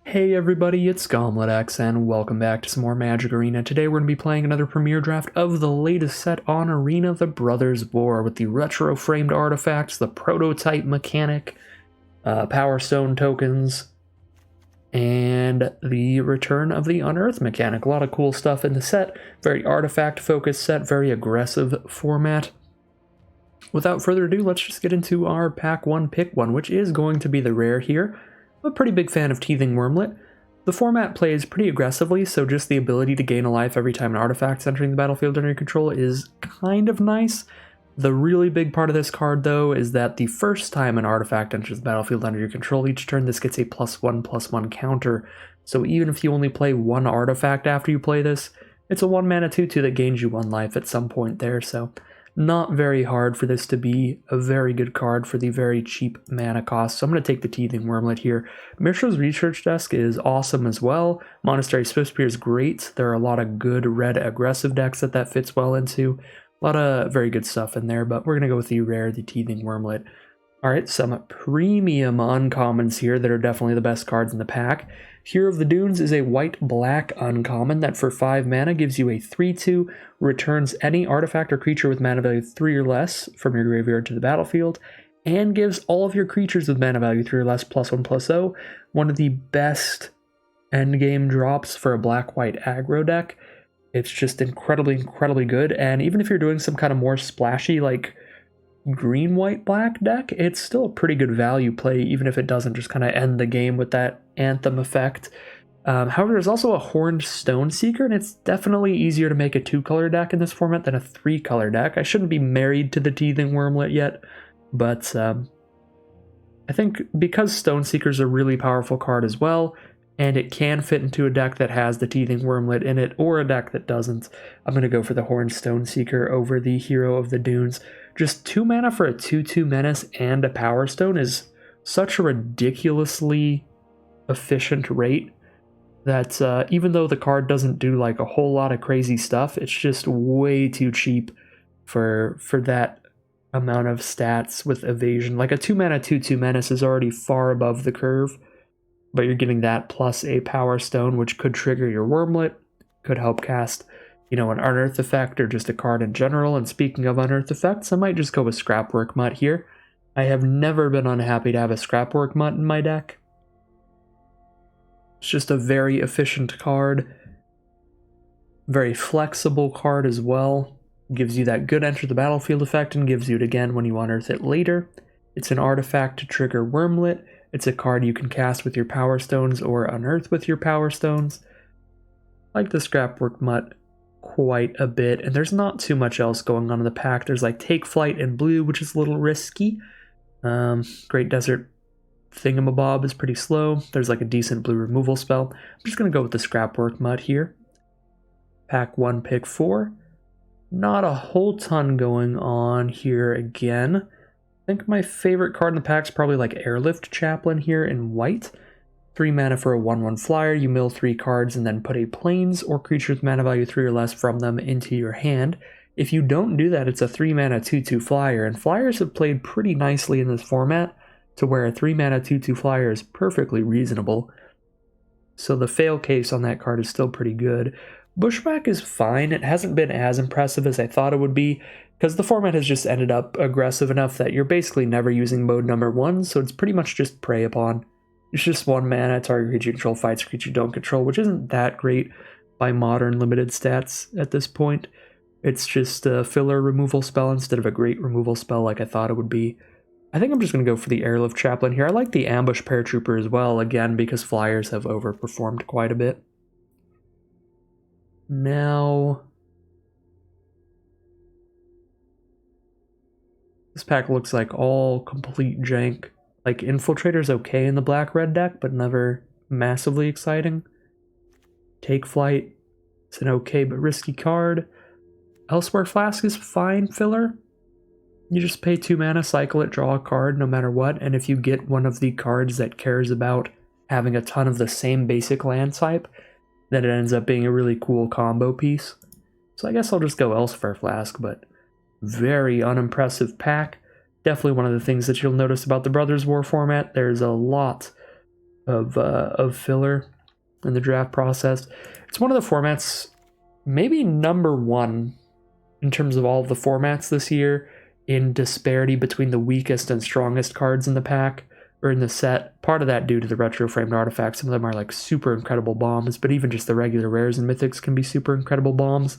Hey everybody, it's GauntletX and welcome back to some more Magic Arena. Today we're going to be playing another premiere draft of the latest set on Arena, the Brothers War, with the retro framed artifacts, the prototype mechanic, Powerstone tokens, and the return of the Unearth mechanic. A lot of cool stuff in the set, very artifact focused set, very aggressive format. Without further ado, let's just get into our pack 1 pick 1, which is going to be the rare here. I'm a pretty big fan of Teething Wormlet. The format plays pretty aggressively, so just the ability to gain a life every time an artifact's entering the battlefield under your control is kind of nice. The really big part of this card, though, is that the first time an artifact enters the battlefield under your control each turn, this gets a +1/+1 counter. So even if you only play one artifact after you play this, it's a 1-mana 2/2 that gains you 1 life at some point there, so not very hard for this to be a very good card for the very cheap mana cost. So I'm going to take the Teething Wormlet here. Mishra's Research Desk is awesome as well. Monastery Swiftspear is great. There are a lot of good red aggressive decks that fits well into. A lot of very good stuff in there, but we're going to go with the rare, the Teething Wormlet. Alright, some premium uncommons here that are definitely the best cards in the pack. Hero of the Dunes is a white-black uncommon that for 5 mana gives you a 3/2, returns any artifact or creature with mana value 3 or less from your graveyard to the battlefield, and gives all of your creatures with mana value 3 or less +1/+0, one of the best endgame drops for a black-white aggro deck. It's just incredibly good, and even if you're doing some kind of more splashy, like green, white, black deck, it's still a pretty good value play, even if it doesn't just kind of end the game with that Anthem effect. However, there's also a Horned Stone Seeker, and it's definitely easier to make a 2-color deck in this format than a 3-color deck. I shouldn't be married to the Teething Wormlet yet, but I think because Stone Seeker's a really powerful card as well, and it can fit into a deck that has the Teething Wormlet in it, or a deck that doesn't, I'm going to go for the Horned Stone Seeker over the Hero of the Dunes. Just 2 mana for a 2/2 menace and a Power Stone is such a ridiculously efficient rate that even though the card doesn't do like a whole lot of crazy stuff, it's just way too cheap for that amount of stats with evasion. Like a 2 mana 2/2 menace is already far above the curve, but you're getting that plus a Power Stone, which could trigger your Wormlet, could help cast, an Unearth effect or just a card in general. And speaking of Unearth effects, I might just go with Scrapwork Mutt here. I have never been unhappy to have a Scrapwork Mutt in my deck. It's just a very efficient card, very flexible card as well. Gives you that good enter the battlefield effect and gives you it again when you unearth it later. It's an artifact to trigger Wormlet. It's a card you can cast with your Power Stones or unearth with your Power Stones. I like the Scrapwork Mutt quite a bit, and there's not too much else going on in the pack. There's like Take Flight in blue, which is a little risky. Great Desert Thingamabob is pretty slow. There's like a decent blue removal spell. I'm just going to go with the Scrapwork Mutt here. Pack 1, pick 4. Not a whole ton going on here again. I think my favorite card in the pack is probably like Airlift Chaplain here in white. 3 mana for a 1/1 flyer. You mill 3 cards and then put a plains or creature with mana value 3 or less from them into your hand. If you don't do that, it's a 3 mana 2/2 flyer, and flyers have played pretty nicely in this format to where a 3 mana 2/2 flyer is perfectly reasonable. So the fail case on that card is still pretty good. Bushwhack is fine. It hasn't been as impressive as I thought it would be, because the format has just ended up aggressive enough that you're basically never using mode number 1, so it's pretty much just Prey Upon. It's just 1 mana, target creature you control fights a creature you don't control, which isn't that great by modern limited stats at this point. It's just a filler removal spell instead of a great removal spell like I thought it would be. I think I'm just going to go for the Airlift Chaplain here. I like the Ambush Paratrooper as well, again, because flyers have overperformed quite a bit. Now, this pack looks like all complete jank. Like, Infiltrator's okay in the black-red deck, but never massively exciting. Take Flight, it's an okay but risky card. Elsewhere Flask is fine filler. You just pay 2 mana, cycle it, draw a card no matter what, and if you get one of the cards that cares about having a ton of the same basic land type, then it ends up being a really cool combo piece. So I guess I'll just go Elsewhere Flask, but very unimpressive pack. Definitely one of the things that you'll notice about the Brothers War format. There's a lot of filler in the draft process. It's one of the formats, maybe number one in terms of all of the formats this year in disparity between the weakest and strongest cards in the pack or in the set. Part of that due to the retro framed artifacts. Some of them are like super incredible bombs, but even just the regular rares and mythics can be super incredible bombs.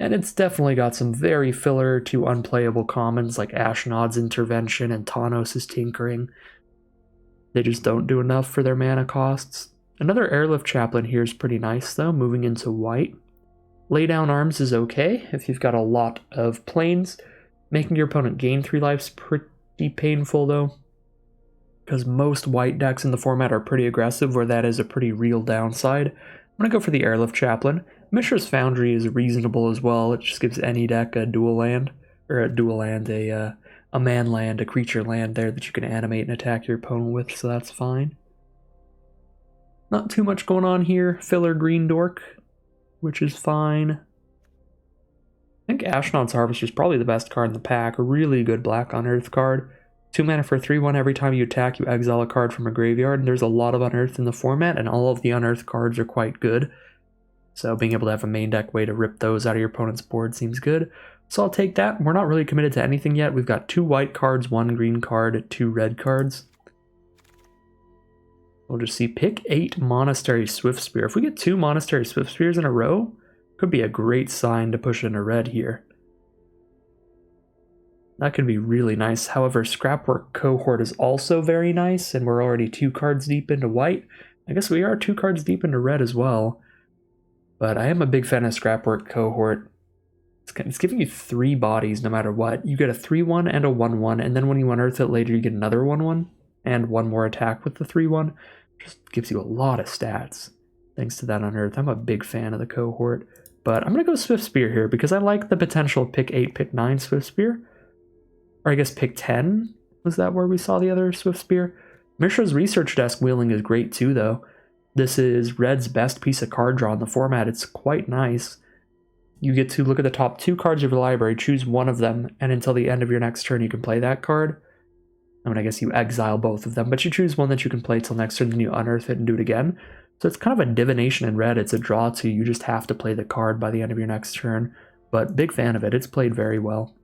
And it's definitely got some very filler to unplayable commons like Ashnod's Intervention and Tanos' Tinkering. They just don't do enough for their mana costs. Another Airlift Chaplain here is pretty nice though, moving into white. Lay Down Arms is okay if you've got a lot of planes. Making your opponent gain 3 life's pretty painful though, because most white decks in the format are pretty aggressive, where that is a pretty real downside. I'm going to go for the Airlift Chaplain. Mishra's Foundry is reasonable as well. It just gives any deck a dual land, or a man land, a creature land there that you can animate and attack your opponent with, so that's fine. Not too much going on here. Filler Green Dork, which is fine. I think Ashnod's Harvester is probably the best card in the pack. A really good black Unearth card. 2 mana for 3/1. Every time you attack, you exile a card from a graveyard, and there's a lot of Unearth in the format, and all of the Unearth cards are quite good. So being able to have a main deck way to rip those out of your opponent's board seems good. So I'll take that. We're not really committed to anything yet. We've got 2 white cards, 1 green card, 2 red cards. We'll just see pick 8 Monastery Swiftspear. If we get 2 Monastery Swiftspears in a row, could be a great sign to push into red here. That could be really nice. However, Scrapwork Cohort is also very nice, and we're already 2 cards deep into white. I guess we are 2 cards deep into red as well. But I am a big fan of Scrapwork Cohort. It's giving you 3 bodies no matter what. You get a 3/1 and a 1/1, and then when you unearth it later, you get another 1/1 and 1 more attack with the 3/1. Just gives you a lot of stats thanks to that unearth. I'm a big fan of the Cohort. But I'm going to go Swiftspear here because I like the potential pick 8, pick 9 Swiftspear. Or I guess pick 10. Was that where we saw the other Swiftspear? Mishra's Research Desk wheeling is great too, though. This is red's best piece of card draw in the format. It's quite nice. You get to look at the top 2 cards of your library, choose one of them, and until the end of your next turn you can play that card. I mean, I guess you exile both of them, but you choose one that you can play till next turn, then you unearth it and do it again. So it's kind of a divination in red. It's a draw too. You just have to play the card by the end of your next turn. But big fan of it. It's played very well.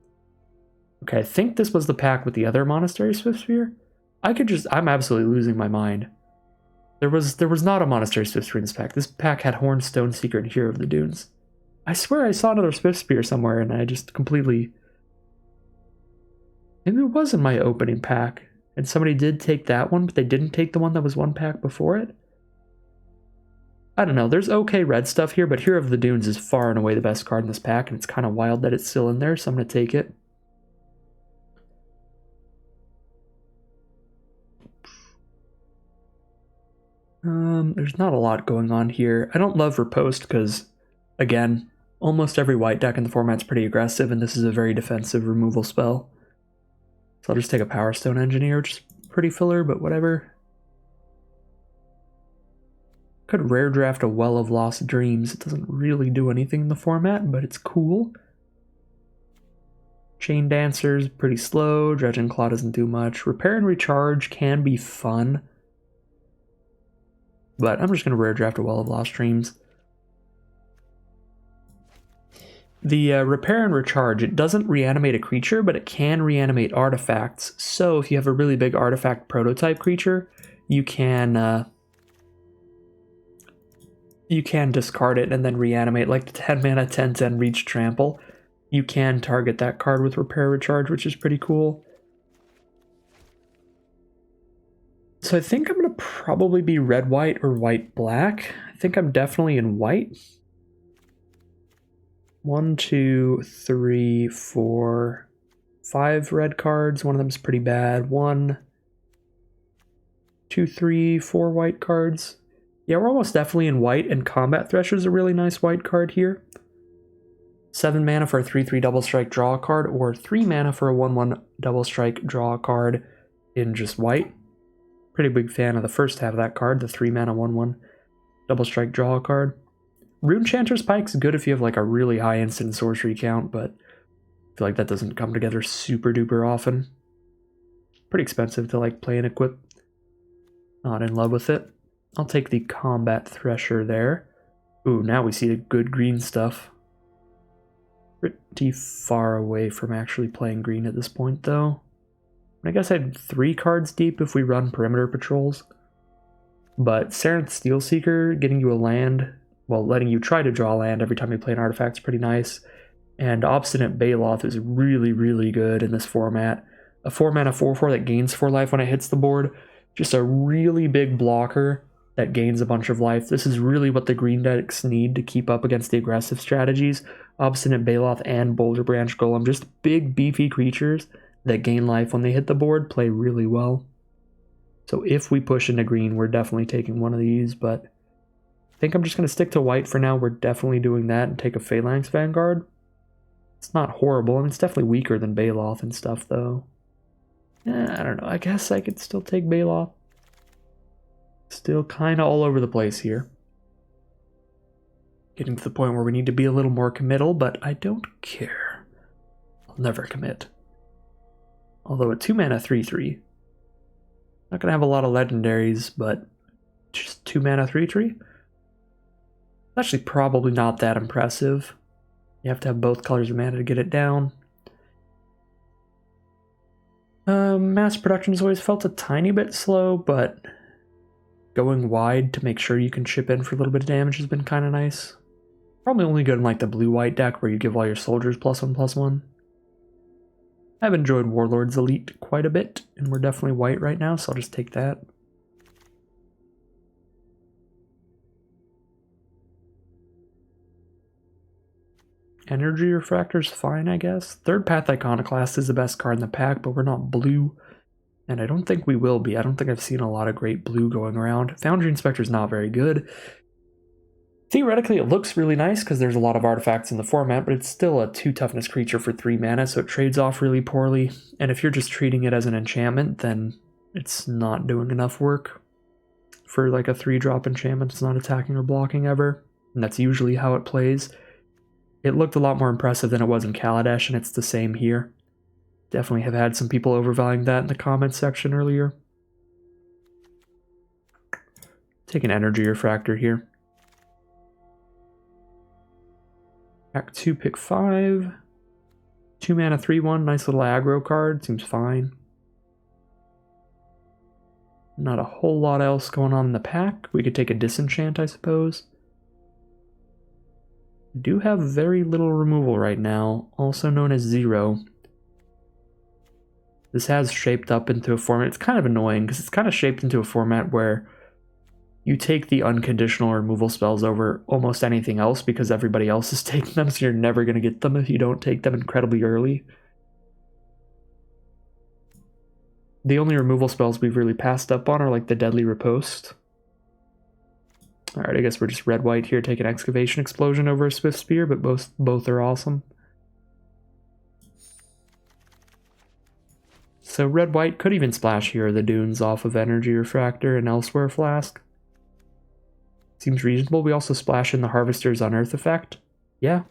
Okay, I think this was the pack with the other Monastery Swiftspear. I'm absolutely losing my mind. There was not a Monastery Swiftspear in this pack. This pack had Horn, Stone Seeker, and Hero of the Dunes. I swear I saw another Swiftspear somewhere, and I just completely... Maybe it was in my opening pack, and somebody did take that one, but they didn't take the one that was one pack before it. I don't know, there's okay red stuff here, but Hero of the Dunes is far and away the best card in this pack, and it's kind of wild that it's still in there, so I'm going to take it. There's not a lot going on here. I don't love Riposte because, again, almost every white deck in the format's pretty aggressive, and this is a very defensive removal spell. So I'll just take a Powerstone Engineer, which is pretty filler, but whatever. Could rare draft a Well of Lost Dreams. It doesn't really do anything in the format, but it's cool. Chain Dancer's pretty slow. Dredge and Claw doesn't do much. Repair and Recharge can be fun, but I'm just going to rare draft a Well of Lost Dreams. The Repair and Recharge, it doesn't reanimate a creature, but it can reanimate artifacts. So if you have a really big artifact prototype creature, you can discard it and then reanimate, like the 10 mana 10/10 Reach Trample. You can target that card with Repair Recharge, which is pretty cool. So I think I'm going to probably be red-white or white-black. I think I'm definitely in white. 1, 2, 3, 4, 5 red cards. One of them's pretty bad. 1, 2, 3, 4 white cards. Yeah, we're almost definitely in white, and Combat Thresher's a really nice white card here. 7 mana for a 3/3 double strike draw a card, or 3 mana for a 1/1 double strike draw a card in just white. Pretty big fan of the first half of that card, the 3 mana 1/1 double strike draw a card. Runechanter's Pike's good if you have like a really high instant sorcery count, but I feel like that doesn't come together super duper often. Pretty expensive to like play and equip. Not in love with it. I'll take the Combat Thresher there. Ooh, now we see the good green stuff. Pretty far away from actually playing green at this point, though. I guess I'd 3 cards deep if we run perimeter patrols. But Sarenth Steelseeker, getting you a land, well, letting you try to draw land every time you play an artifact is pretty nice. And Obstinate Baloth is really, really good in this format. A 4-mana 4/4 that gains 4 life when it hits the board. Just a really big blocker that gains a bunch of life. This is really what the green decks need to keep up against the aggressive strategies. Obstinate Baloth and Boulder Branch Golem, just big, beefy creatures that gain life when they hit the board, play really well. So if we push into green, we're definitely taking one of these, but I think I'm just going to stick to white for now. We're definitely doing that and take a Phalanx Vanguard. It's not horrible, and it's definitely weaker than Baloth and stuff, though. I don't know. I guess I could still take Baloth. Still kind of all over the place here. Getting to the point where we need to be a little more committal, but I don't care. I'll never commit. Although a 2-mana 3/3. Not going to have a lot of legendaries, but just 2-mana 3/3? Actually probably not that impressive. You have to have both colors of mana to get it down. Mass production has always felt a tiny bit slow, but going wide to make sure you can chip in for a little bit of damage has been kind of nice. Probably only good in like the blue-white deck where you give all your soldiers +1/+1. I've enjoyed Warlord's Elite quite a bit, and we're definitely white right now, so I'll just take that. Energy Refractor's fine, I guess. Third Path Iconoclast is the best card in the pack, but we're not blue. And I don't think we will be. I don't think I've seen a lot of great blue going around. Foundry Inspector's not very good. Theoretically, it looks really nice because there's a lot of artifacts in the format, but it's still a 2 toughness creature for 3 mana, so it trades off really poorly. And if you're just treating it as an enchantment, then it's not doing enough work. For like a 3-drop enchantment, it's not attacking or blocking ever. And that's usually how it plays. It looked a lot more impressive than it was in Kaladesh, and it's the same here. Definitely have had some people overvaluing that in the comments section earlier. Take an Energy Refractor here. Pack 2, pick 5. 2-mana 3/1, nice little aggro card, seems fine. Not a whole lot else going on in the pack. We could take a Disenchant, I suppose. Do have very little removal right now, also known as 0. This has shaped up into a format. It's kind of annoying because it's kind of shaped into a format where you take the unconditional removal spells over almost anything else because everybody else is taking them, so you're never going to get them if you don't take them incredibly early. The only removal spells we've really passed up on are like the Deadly Riposte. Alright, I guess we're just red-white here, take an Excavation Explosion over a Swift Spear, but both are awesome. So red-white could even splash here the Dunes off of Energy Refractor and Elsewhere Flask. Seems reasonable. We also splash in the Harvester's Unearth effect. Yeah.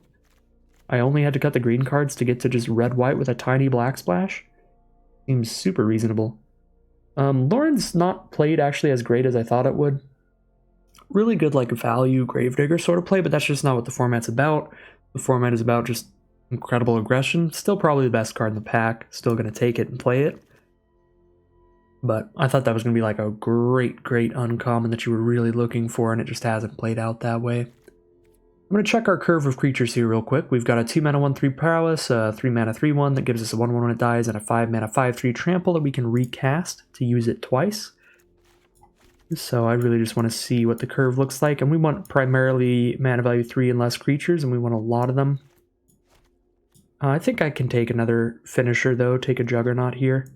I only had to cut the green cards to get to just red-white with a tiny black splash. Seems super reasonable. Lauren's not played actually as great as I thought it would. Really good like value Gravedigger sort of play, but that's just not what the format's about. The format is about just incredible aggression. Still probably the best card in the pack. Still going to take it and play it. But I thought that was going to be like a great uncommon that you were really looking for, and it just hasn't played out that way. I'm going to check our curve of creatures here real quick. We've got a 2-mana 1/3 Paralysis, a 3-mana 3/1 that gives us a 1/1 when it dies, and a 5-mana 5/3 Trample that we can recast to use it twice. So I really just want to see what the curve looks like, and we want primarily mana value 3 and less creatures, and we want a lot of them. I think I can take another finisher though, take a Juggernaut here.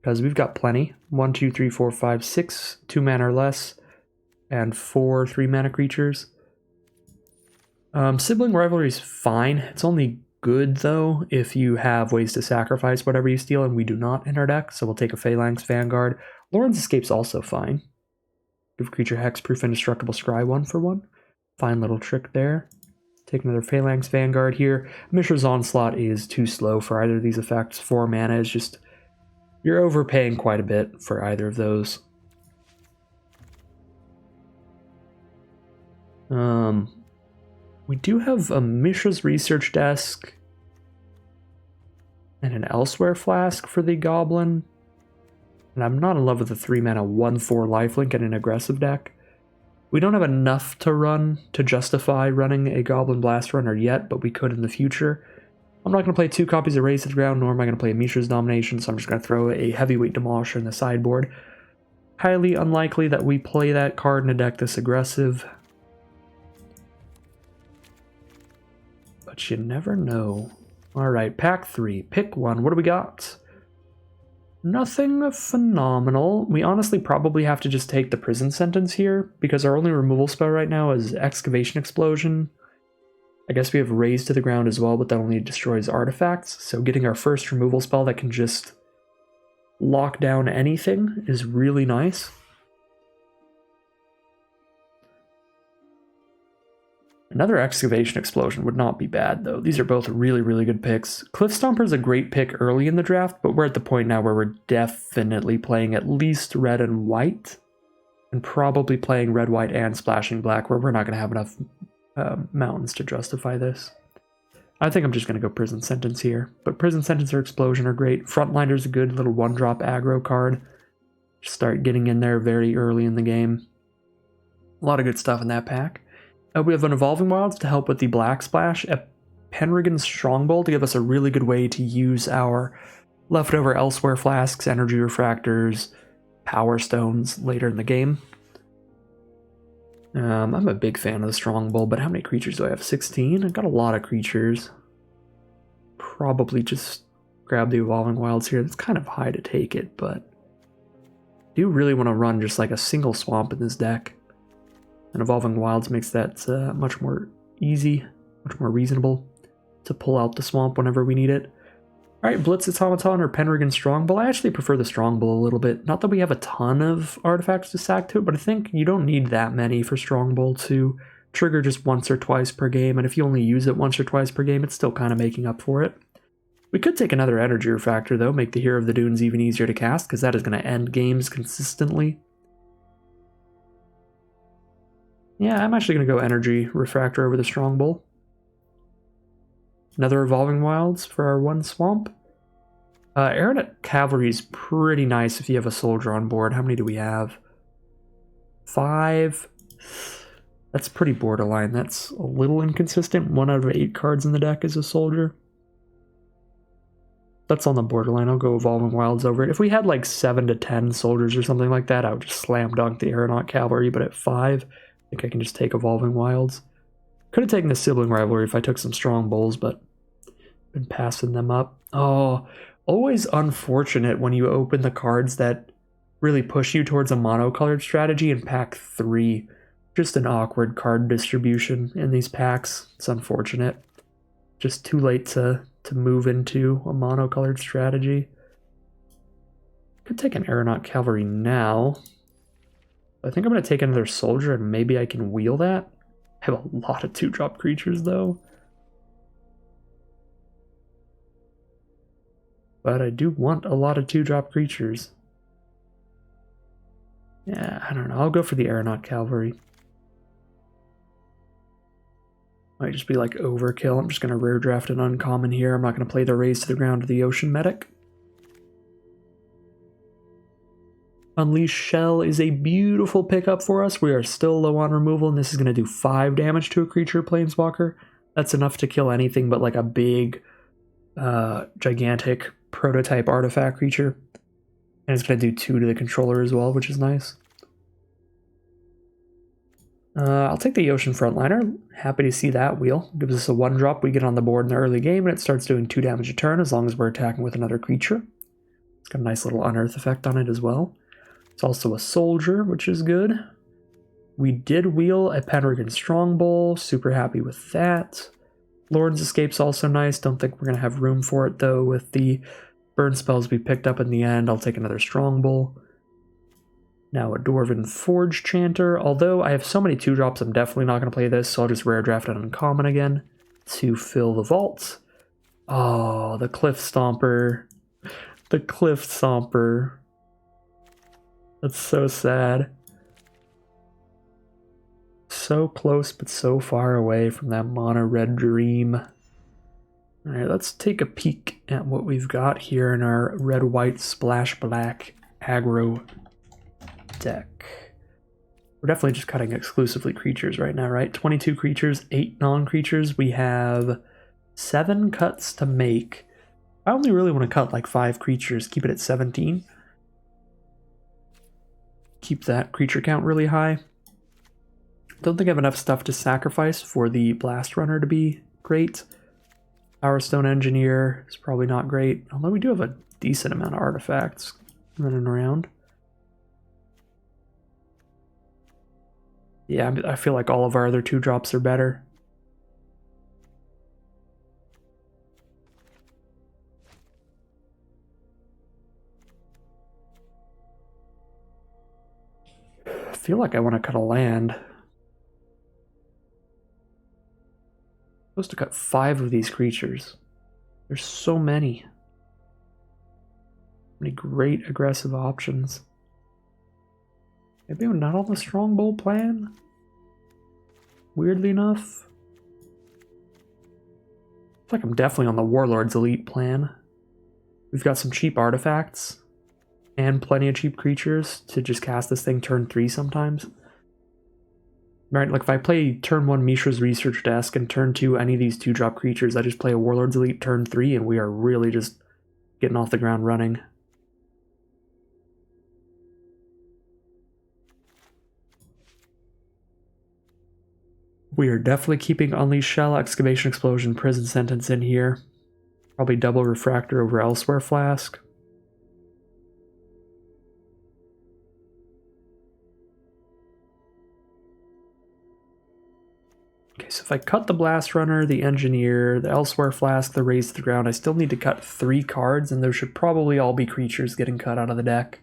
Because we've got plenty. 1, 2, 3, 4, 5, 6, 2 mana or less, and 4 3-mana creatures. Sibling Rivalry is fine. It's only good, though, if you have ways to sacrifice whatever you steal, and we do not in our deck, so we'll take a Phalanx Vanguard. Lauren's Escape's also fine. Give creature hexproof indestructible scry 1/1. Fine little trick there. Take another Phalanx Vanguard here. Mishra's Onslaught is too slow for either of these effects. 4 mana is just... You're overpaying quite a bit for either of those. We do have a Mishra's Research Desk and an Elsewhere Flask for the Goblin. And I'm not in love with the 3-mana 1/4 lifelink in an aggressive deck. We don't have enough to run to justify running a Goblin Blast Runner yet, but we could in the future. I'm not going to play 2 copies of Race to the Ground, nor am I going to play Mishra's Domination, so I'm just going to throw a Heavyweight Demolisher in the sideboard. Highly unlikely that we play that card in a deck this aggressive. But you never know. Alright, pack 3. Pick one. What do we got? Nothing phenomenal. We honestly probably have to just take the Prison Sentence here, because our only removal spell right now is Excavation Explosion. I guess we have Raze to the Ground as well, but that only destroys artifacts, so getting our first removal spell that can just lock down anything is really nice. Another Excavation Explosion would not be bad, though. These are both really, really good picks. Cliff Stomper is a great pick early in the draft, but we're at the point now where we're definitely playing at least red and white, and probably playing red, white, and splashing black, where we're not going to have enough mountains to justify this. I think I'm just going to go Prison Sentence here, but Prison Sentence or Explosion are great. Frontliner's a good little 1-drop aggro card. Just start getting in there very early in the game. A lot of good stuff in that pack. We have an Evolving Wilds to help with the Black Splash, a Penrigan's Strongbow to give us a really good way to use our leftover Elsewhere Flasks, Energy Refractors, Power Stones later in the game. I'm a big fan of the Strongbow, but how many creatures do I have? 16? I've got a lot of creatures. Probably just grab the Evolving Wilds here. It's kind of high to take it, but I do really want to run just like a single swamp in this deck. And Evolving Wilds makes that much more easy, much more reasonable to pull out the swamp whenever we need it. Alright, Blitz Automaton or Penrigan Strongbow. I actually prefer the Strongbow a little bit. Not that we have a ton of artifacts to stack to it, but I think you don't need that many for Strongbow to trigger just once or twice per game. And if you only use it once or twice per game, it's still kind of making up for it. We could take another Energy Refractor, though, make the Hero of the Dunes even easier to cast, because that is going to end games consistently. Yeah, I'm actually going to go Energy Refractor over the Strongbow. Another Evolving Wilds for our 1 swamp. Aeronet Cavalry is pretty nice if you have a soldier on board. How many do we have? 5. That's pretty borderline. That's a little inconsistent. 1 out of 8 cards in the deck is a soldier. That's on the borderline. I'll go Evolving Wilds over it. If we had like 7 to 10 soldiers or something like that, I would just slam dunk the Aeronaut Cavalry, but at 5, I think I can just take Evolving Wilds. Could have taken the Sibling Rivalry if I took some Strong Bowls, but been passing them up. Oh, always unfortunate when you open the cards that really push you towards a monocolored strategy in pack 3. Just an awkward card distribution in these packs. It's unfortunate. Just too late to move into a monocolored strategy. Could take an Aeronaut Cavalry now. I think I'm going to take another soldier and maybe I can wheel that. I have a lot of 2-drop creatures though. But I do want a lot of 2-drop creatures. Yeah, I don't know. I'll go for the Aeronaut Cavalry. Might just be like overkill. I'm just going to rare draft an uncommon here. I'm not going to play the Raze to the Ground of the Ocean Medic. Unleash Shell is a beautiful pickup for us. We are still low on removal, and this is going to do 5 damage to a creature Planeswalker. That's enough to kill anything but like a big, gigantic prototype artifact creature. And it's going to do 2 to the controller as well, which is nice. I'll take the Ocean Frontliner. Happy to see that wheel. Gives us a 1-drop we get on the board in the early game, and it starts doing 2 damage a turn as long as we're attacking with another creature. It's got a nice little Unearth effect on it as well. It's also a soldier, which is good. We did wheel a Penrigan Strongbow. Super happy with that. Lord's Escape's also nice. Don't think we're going to have room for it, though, with the burn spells we picked up in the end. I'll take another Strongbow. Now a Dwarven Forge Chanter. Although I have so many 2-drops, I'm definitely not going to play this, so I'll just rare draft an uncommon again to fill the vault. Oh, the Cliff Stomper. The Cliff Stomper. That's so sad. so close but so far away from that mono red dream. Alright, let's take a peek at what we've got here in our red-white splash black aggro deck. We're definitely just cutting exclusively creatures right now, right? 22 creatures, 8 non-creatures. We have 7 cuts to make. I only really want to cut like 5 creatures, keep it at 17. Keep that creature count really high. Don't think I have enough stuff to sacrifice for the Blast Runner to be great. Powerstone Engineer is probably not great, although we do have a decent amount of artifacts running around. Yeah, I feel like all of our other 2-drops are better. I feel like I want to cut a land. I'm supposed to cut 5 of these creatures. There's so many. Many great aggressive options. Maybe I'm not on the Strongbow plan? Weirdly enough. I feel like I'm definitely on the Warlord's Elite plan. We've got some cheap artifacts and plenty of cheap creatures to just cast this thing turn 3 sometimes. Right, like if I play turn 1 Mishra's Research Desk and turn 2 any of these 2-drop creatures, I just play a Warlord's Elite turn 3 and we are really just getting off the ground running. We are definitely keeping Unleash Shell, Excavation Explosion, Prison Sentence in here. Probably double Refractor over Elsewhere Flask. Okay, so if I cut the Blast Runner, the Engineer, the Elsewhere Flask, the Raise to the Ground, I still need to cut 3 cards, and there should probably all be creatures getting cut out of the deck.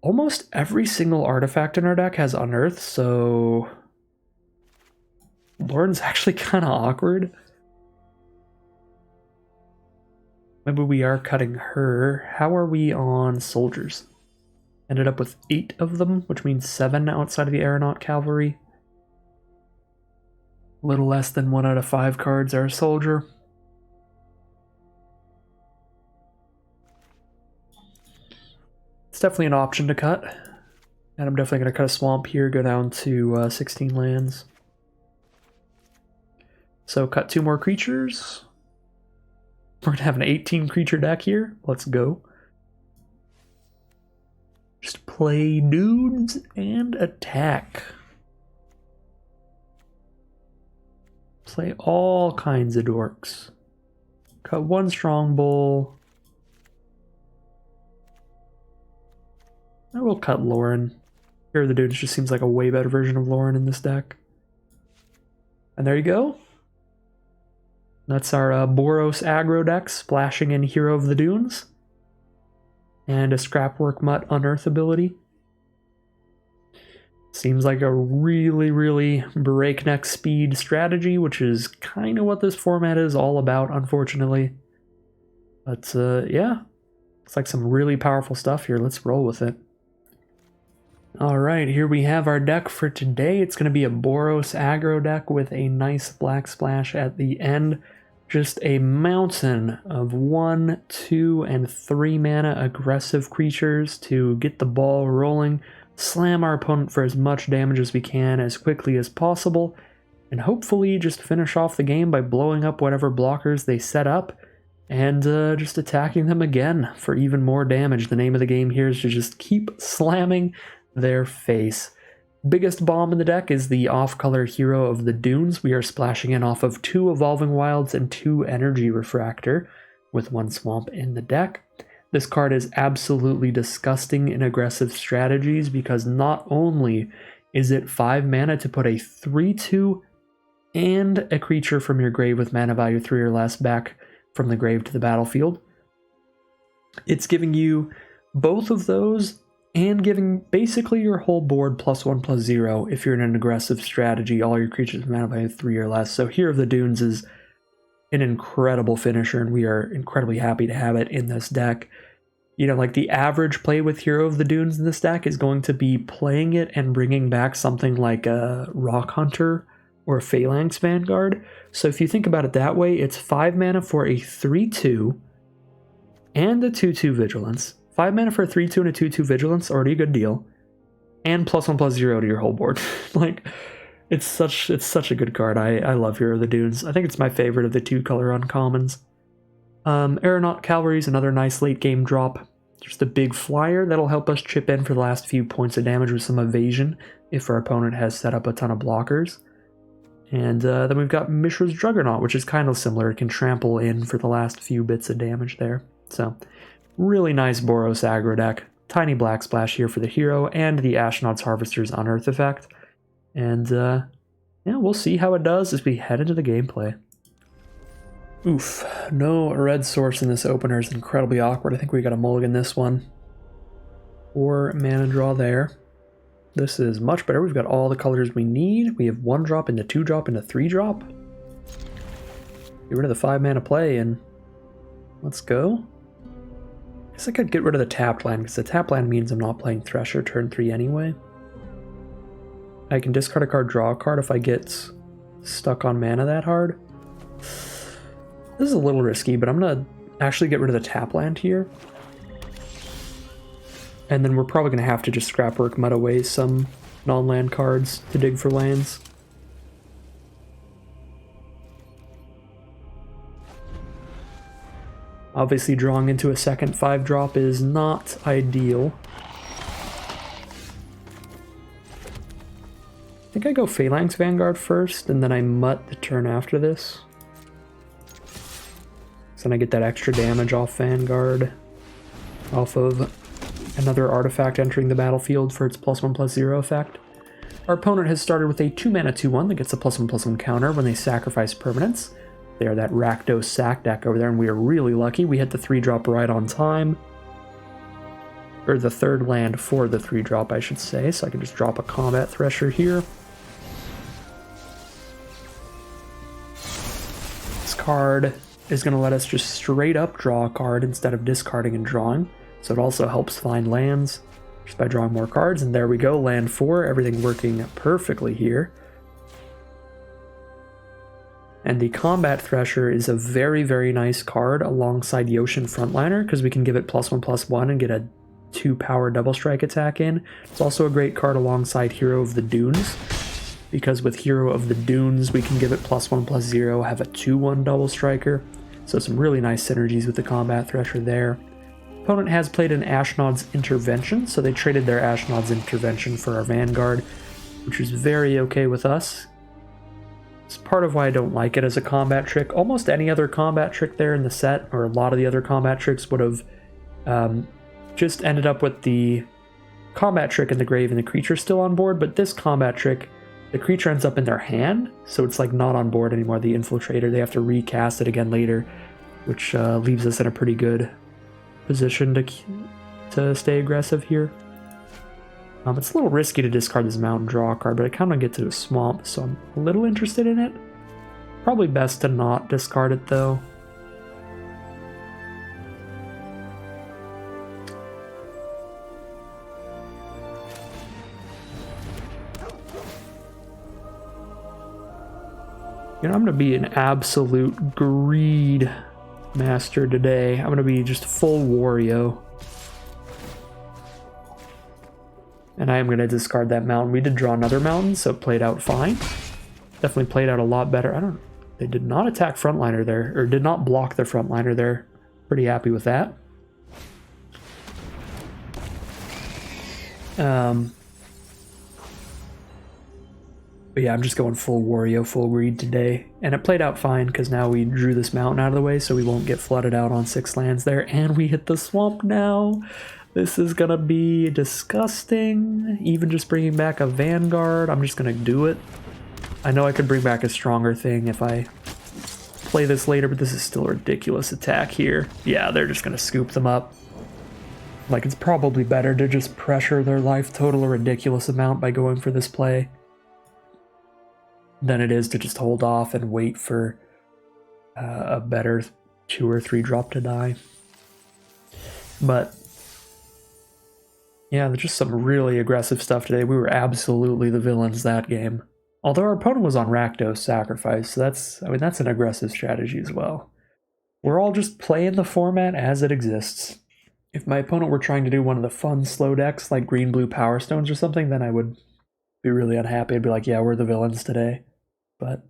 Almost every single artifact in our deck has Unearth, so Lauren's actually kind of awkward. Maybe we are cutting her. How are we on soldiers? Ended up with 8 of them, which means 7 outside of the Aeronaut Cavalry. A little less than 1 out of 5 cards are a soldier. It's definitely an option to cut. And I'm definitely going to cut a swamp here, go down to 16 lands. So cut 2 more creatures. We're going to have an 18 creature deck here. Let's go. Just play dudes and attack. Play all kinds of dorks. Cut 1 Strongbow. I will cut Lauren. Here are the dudes just seems like a way better version of Lauren in this deck. And there you go. That's our Boros aggro deck, splashing in Hero of the Dunes. And a Scrapwork Mutt Unearth ability. Seems like a really, really breakneck speed strategy, which is kind of what this format is all about, unfortunately. But yeah, it's like some really powerful stuff here. Let's roll with it. Alright, here we have our deck for today. It's going to be a Boros aggro deck with a nice black splash at the end. Just a mountain of 1, 2, and 3 mana aggressive creatures to get the ball rolling, slam our opponent for as much damage as we can as quickly as possible, and hopefully just finish off the game by blowing up whatever blockers they set up and just attacking them again for even more damage. The name of the game here is to just keep slamming their face. Biggest bomb in the deck is the off-color Hero of the Dunes. We are splashing in off of 2 Evolving Wilds and 2 Energy Refractor with 1 Swamp in the deck. This card is absolutely disgusting in aggressive strategies because not only is it 5 mana to put a 3/2 and a creature from your grave with mana value 3 or less back from the grave to the battlefield, it's giving you both of those and giving basically your whole board +1/+0 if you're in an aggressive strategy, all your creatures with mana value 3 or less. So Hero of the Dunes is an incredible finisher, and we are incredibly happy to have it in this deck. you know, like the average play with Hero of the Dunes in the stack is going to be playing it and bringing back something like a Rock Hunter or a Phalanx Vanguard. So if you think about it that way, it's 5 mana for a 3/2 and a 2/2 Vigilance. 5 mana for a 3/2 and a 2/2 Vigilance, already a good deal. And +1/+0 to your whole board. Like, it's such a good card. I love Hero of the Dunes. I think it's my favorite of the 2-color uncommons. Aeronaut Cavalry is another nice late game drop. Just a big flyer that'll help us chip in for the last few points of damage with some evasion if our opponent has set up a ton of blockers. And then we've got Mishra's Juggernaut, which is kind of similar. It can trample in for the last few bits of damage there. So, really nice Boros aggro deck. Tiny Black Splash here for the hero, and the Ashnod's Harvester's Unearth effect. And yeah, we'll see how it does as we head into the gameplay. Oof, no red source in this opener is incredibly awkward. I think we got a mulligan this one. 4 mana draw there. This is much better. We've got all the colors we need. We have 1 drop into 2 drop into 3 drop. Get rid of the 5 mana play and let's go. I guess I could get rid of the tapped land because the tapped land means I'm not playing Thresher turn 3 anyway. I can discard a card, draw a card if I get stuck on mana that hard. This is a little risky, but I'm going to actually get rid of the tap land here. And then we're probably going to have to just scrapwork mud away some non-land cards to dig for lands. Obviously drawing into a second 5-drop is not ideal. I think I go Phalanx Vanguard first, and then I mutt the turn after this. So then I get that extra damage off Vanguard, off of another artifact entering the battlefield for its +1/+0 effect. Our opponent has started with a 2-mana 2/1 that gets a +1/+1 counter when they sacrifice permanents. They are that Rakdos sack deck over there, and we are really lucky. We hit the 3-drop right on time. Or the 3rd land for the 3-drop, I should say, so I can just drop a Combat Thresher here. This card is going to let us just straight up draw a card instead of discarding and drawing. So it also helps find lands just by drawing more cards. And there we go, land 4, everything working perfectly here. And the Combat Thresher is a very, very nice card alongside Yotian Frontliner because we can give it +1/+1 and get a 2-power double strike attack in. It's also a great card alongside Hero of the Dunes because with Hero of the Dunes we can give it +1/+0, have a 2/1 double striker. So some really nice synergies with the Combat Thresher there. Opponent has played an Ashnod's Intervention, so they traded their Ashnod's Intervention for our Vanguard, which is very okay with us. It's part of why I don't like it as a combat trick. Almost any other combat trick there in the set, or a lot of the other combat tricks, would have just ended up with the combat trick in the grave and the creature still on board, but this combat trick, the creature ends up in their hand, so it's like not on board anymore, the Infiltrator. They have to recast it again later, which leaves us in a pretty good position to stay aggressive here. It's a little risky to discard this mountain draw card, but I kind of get to a swamp, so I'm a little interested in it. Probably best to not discard it though. You know, I'm going to be an absolute greed master today. I'm going to be just full Wario. And I am going to discard that mountain. We did draw another mountain, so it played out fine. Definitely played out a lot better. They did not attack Frontliner there, or did not block the Frontliner there. Pretty happy with that. But yeah, I'm just going full Wario, full greed today. And it played out fine, because now we drew this mountain out of the way, so we won't get flooded out on 6 lands there. And we hit the swamp now. This is gonna be disgusting. Even just bringing back a Vanguard, I'm just gonna do it. I know I could bring back a stronger thing if I play this later, but this is still a ridiculous attack here. Yeah, they're just gonna scoop them up. Like, it's probably better to just pressure their life total a ridiculous amount by going for this play than it is to just hold off and wait for a better 2 or 3 drop to die. But Yeah, there's just some really aggressive stuff today. We were absolutely the villains that game. Although our opponent was on Rakdos Sacrifice, so that's an aggressive strategy as well. We're all just playing the format as it exists. If my opponent were trying to do one of the fun slow decks like green-blue Powerstones or something, then I would be really unhappy. I'd be like, yeah, we're the villains today. But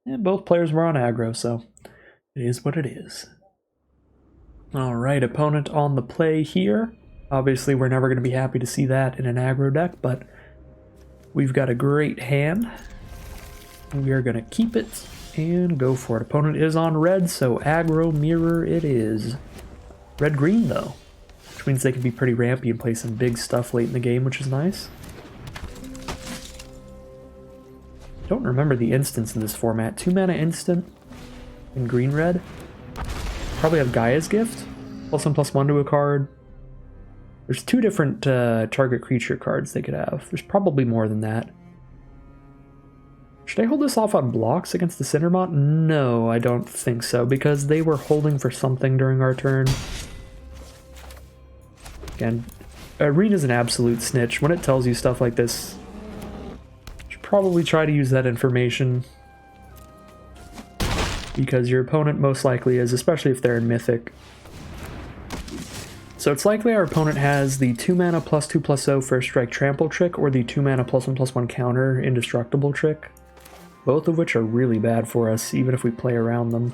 yeah, both players were on aggro, so it is what it is. Alright, opponent on the play here. Obviously, we're never going to be happy to see that in an aggro deck, but we've got a great hand. We are going to keep it and go for it. Opponent is on red, so aggro mirror it is. Red-green, though, which means they can be pretty rampy and play some big stuff late in the game, which is nice. Don't remember the instants in this format. 2-mana instant in green-red. Probably have Gaia's Gift. +1/+1 to a card. There's 2 different target creature cards they could have. There's probably more than that. Should I hold this off on blocks against the Cindermont? No, I don't think so, because they were holding for something during our turn. Again, Arena's an absolute snitch. When it tells you stuff like this, you should probably try to use that information. Because your opponent most likely is, especially if they're in Mythic. So it's likely our opponent has the 2-mana +2/+0 First Strike Trample trick, or the 2-mana +1/+1 counter Indestructible trick. Both of which are really bad for us, even if we play around them.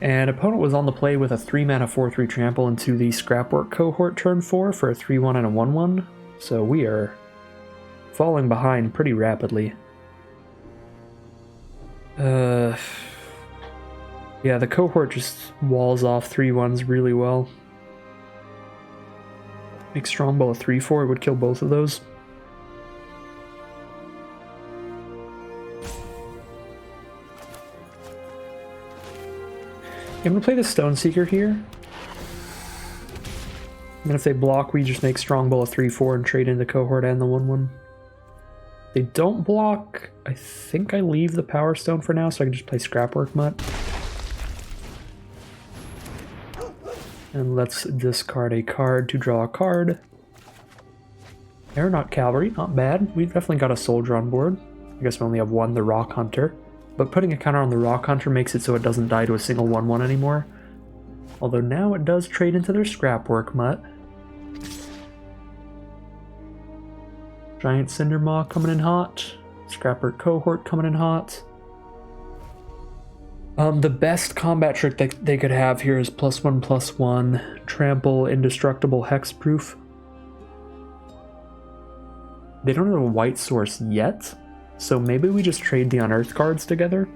And opponent was on the play with a 3-mana 4/3 Trample into the Scrapwork cohort turn 4 for a 3/1 and a 1/1. So we are falling behind pretty rapidly. Yeah, the cohort just walls off 3/1s really well. Make Strongbow a 3/4, it would kill both of those. I'm going to play the Stoneseeker here. And if they block, we just make Strongbow a 3/4 and trade in the cohort and the 1/1. If they don't block, I think I leave the Powerstone for now so I can just play Scrapwork Mutt. And let's discard a card to draw a card. Aeronaut Cavalry, not bad. We've definitely got a soldier on board. I guess we only have one, the Rock Hunter. But putting a counter on the Rock Hunter makes it so it doesn't die to a single 1/1 anymore. Although now it does trade into their Scrapwork Mutt. Giant Cindermaw coming in hot. Scrapwork Cohort coming in hot. The best combat trick that they could have here is +1/+1 Trample Indestructible Hexproof. They don't have a white source yet, so maybe we just trade the Unearth cards together.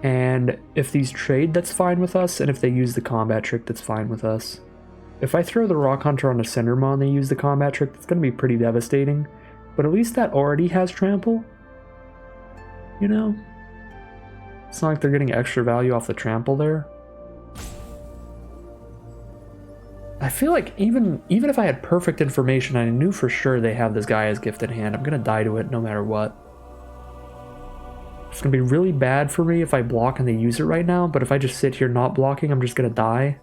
And if these trade, that's fine with us, and if they use the combat trick, that's fine with us. If I throw the Rock Hunter on a Cindermaw and they use the combat trick, that's going to be pretty devastating. But at least that already has Trample. You know? It's not like they're getting extra value off the Trample there. I feel like even if I had perfect information, I knew for sure they have this Gaia's Gift in hand. I'm going to die to it no matter what. It's going to be really bad for me if I block and they use it right now, but if I just sit here not blocking, I'm just going to die.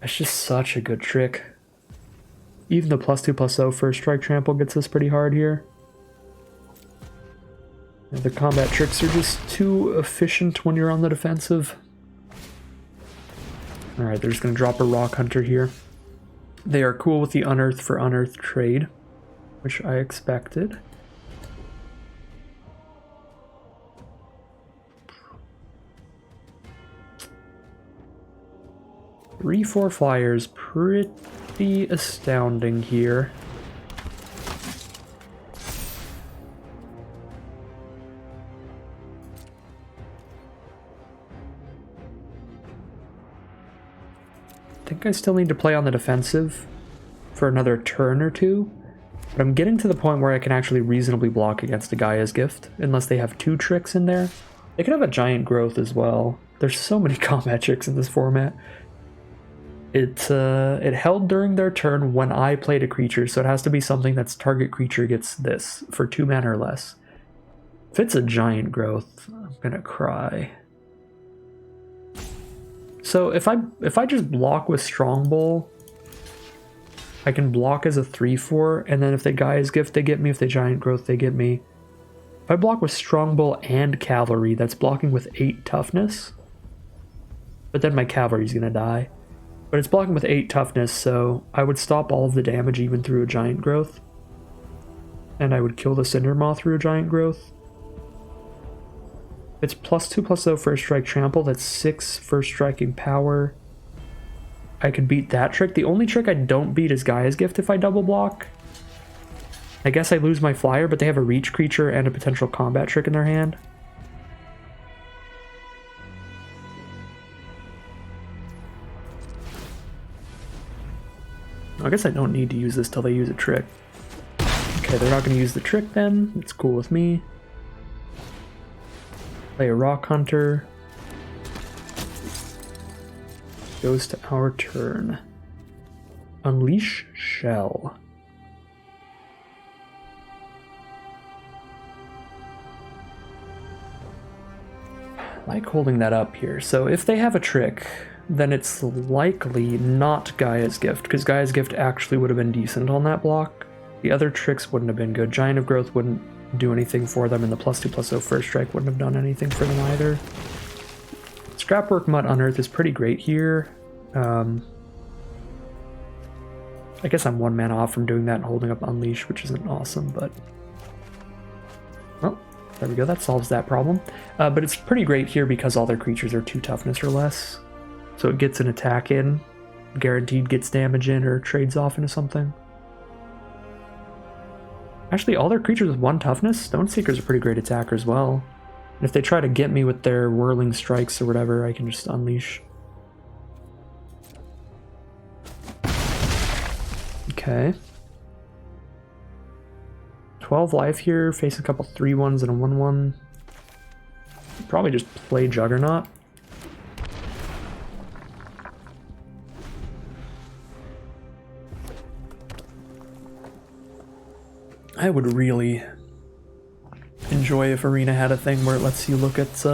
It's just such a good trick. Even the +2/+0 First Strike Trample gets us pretty hard here. The combat tricks are just too efficient when you're on the defensive. Alright, they're just going to drop a Rock Hunter here. They are cool with the Unearth for Unearth trade, which I expected. Three, 4 flyers, pretty astounding here. I think I still need to play on the defensive for another turn or two, but I'm getting to the point where I can actually reasonably block against a Gaia's Gift, unless they have 2 tricks in there. They could have a Giant Growth as well. There's so many combat tricks in this format. It held during their turn when I played a creature, so it has to be something that's target creature gets this for 2 mana or less. If it's a Giant Growth, I'm gonna cry. So if I just block with Strongbow, I can block as a 3/4, and then if they Gaia's Gift, they get me. If they Giant Growth, they get me. If I block with Strongbow and Cavalry, that's blocking with 8 toughness. But then my Cavalry's gonna die. But it's blocking with 8 toughness, so I would stop all of the damage even through a Giant Growth. And I would kill the Cinder Maw through a Giant Growth. It's +2/+0 first strike trample, that's 6 first striking power. I could beat that trick. The only trick I don't beat is Gaia's Gift if I double block. I guess I lose my flyer, but they have a reach creature and a potential combat trick in their hand. I guess I don't need to use this till they use a trick. Okay, they're not going to use the trick then. It's cool with me. Play a Rock Hunter. Goes to our turn. Unleash Shell. I like holding that up here. So if they have a trick, then it's likely not Gaia's Gift, because Gaia's Gift actually would have been decent on that block. The other tricks wouldn't have been good. Giant of Growth wouldn't do anything for them, and the +2/+0 first strike wouldn't have done anything for them either. Scrapwork Mutt Unearth is pretty great here. I guess I'm 1 mana off from doing that and holding up Unleash, which isn't awesome, but... Oh, there we go, that solves that problem. But it's pretty great here because all their creatures are 2 toughness or less. So it gets an attack in, guaranteed gets damage in, or trades off into something. Actually, all their creatures with 1 toughness, Stone Seekers are pretty great attacker as well. And if they try to get me with their Whirling Strikes or whatever, I can just Unleash. Okay. 12 life here, face a couple 3/1s and a 1/1. Probably just play Juggernaut. I would really enjoy if Arena had a thing where it lets you look at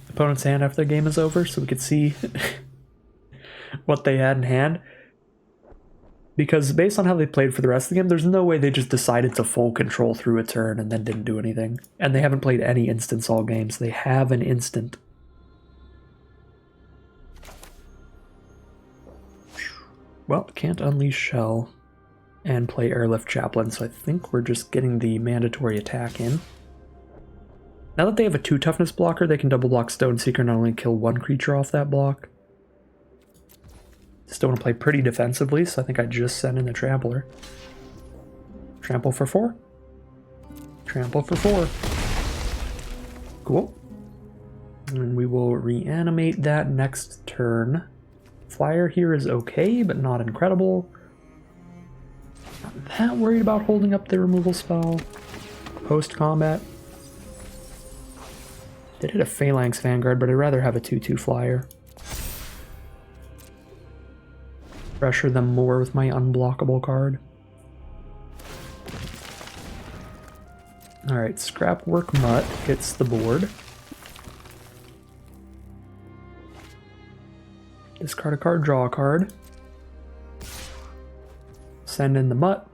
opponent's hand after the game is over, so we could see what they had in hand. Because based on how they played for the rest of the game, there's no way they just decided to full control through a turn and then didn't do anything. And they haven't played any instants all game, so they have an instant. Well, can't Unleash Shell and play Airlift Chaplain, so I think we're just getting the mandatory attack in. Now that they have a 2 toughness blocker, they can double block Stone Seeker and not only kill 1 creature off that block. Still want to play pretty defensively, so I think I just sent in the Trampler. Trample for 4. Trample for 4. Cool. And we will reanimate that next turn. Flyer here is okay, but not incredible. Not that worried about holding up the removal spell post-combat. They did a Phalanx Vanguard, but I'd rather have a 2/2 flyer. Pressure them more with my unblockable card. Alright, Scrapwork Mutt hits the board. Discard a card, draw a card. Send in the Mutt.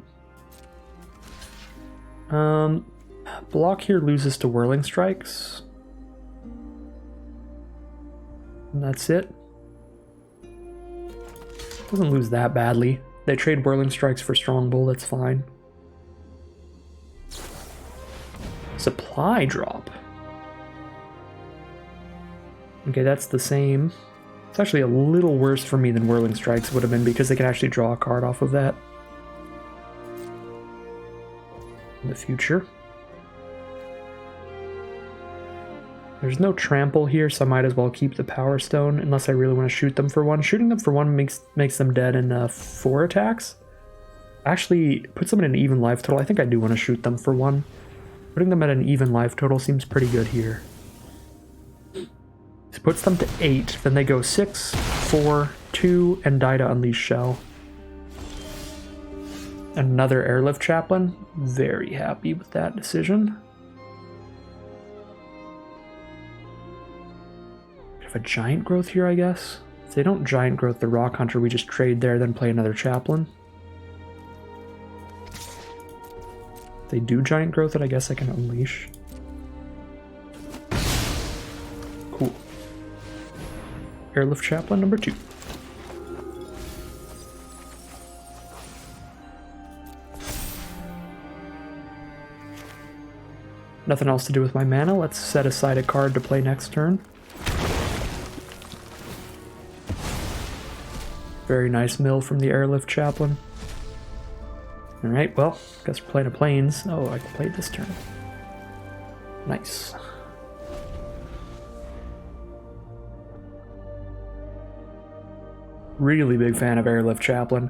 Block here loses to Whirling Strikes. And that's it. Doesn't lose that badly. They trade Whirling Strikes for Strongbow, that's fine. Supply drop. Okay, that's the same. It's actually a little worse for me than Whirling Strikes would have been because they can actually draw a card off of that in the future. There's no trample here, so I might as well keep the Powerstone unless I really want to shoot them for 1. Shooting them for 1 makes them dead in 4 attacks. Actually, puts them at an even life total. I think I do want to shoot them for 1. Putting them at an even life total seems pretty good here. This puts them to 8, then they go 6, 4, 2, and die to Unleash Shell. Another Airlift Chaplain. Very happy with that decision. A Giant Growth here, I guess. If they don't Giant Growth the Rock Hunter, we just trade there, then play another Chaplain. they do giant growth it, I guess I can unleash. Cool. Airlift Chaplain number 2. Nothing else to do with my mana. Let's set aside a card to play next turn. Very nice mill from the Airlift Chaplain. Alright, well, guess we're playing a Plains. Oh, I can play this turn. Nice. Really big fan of Airlift Chaplain.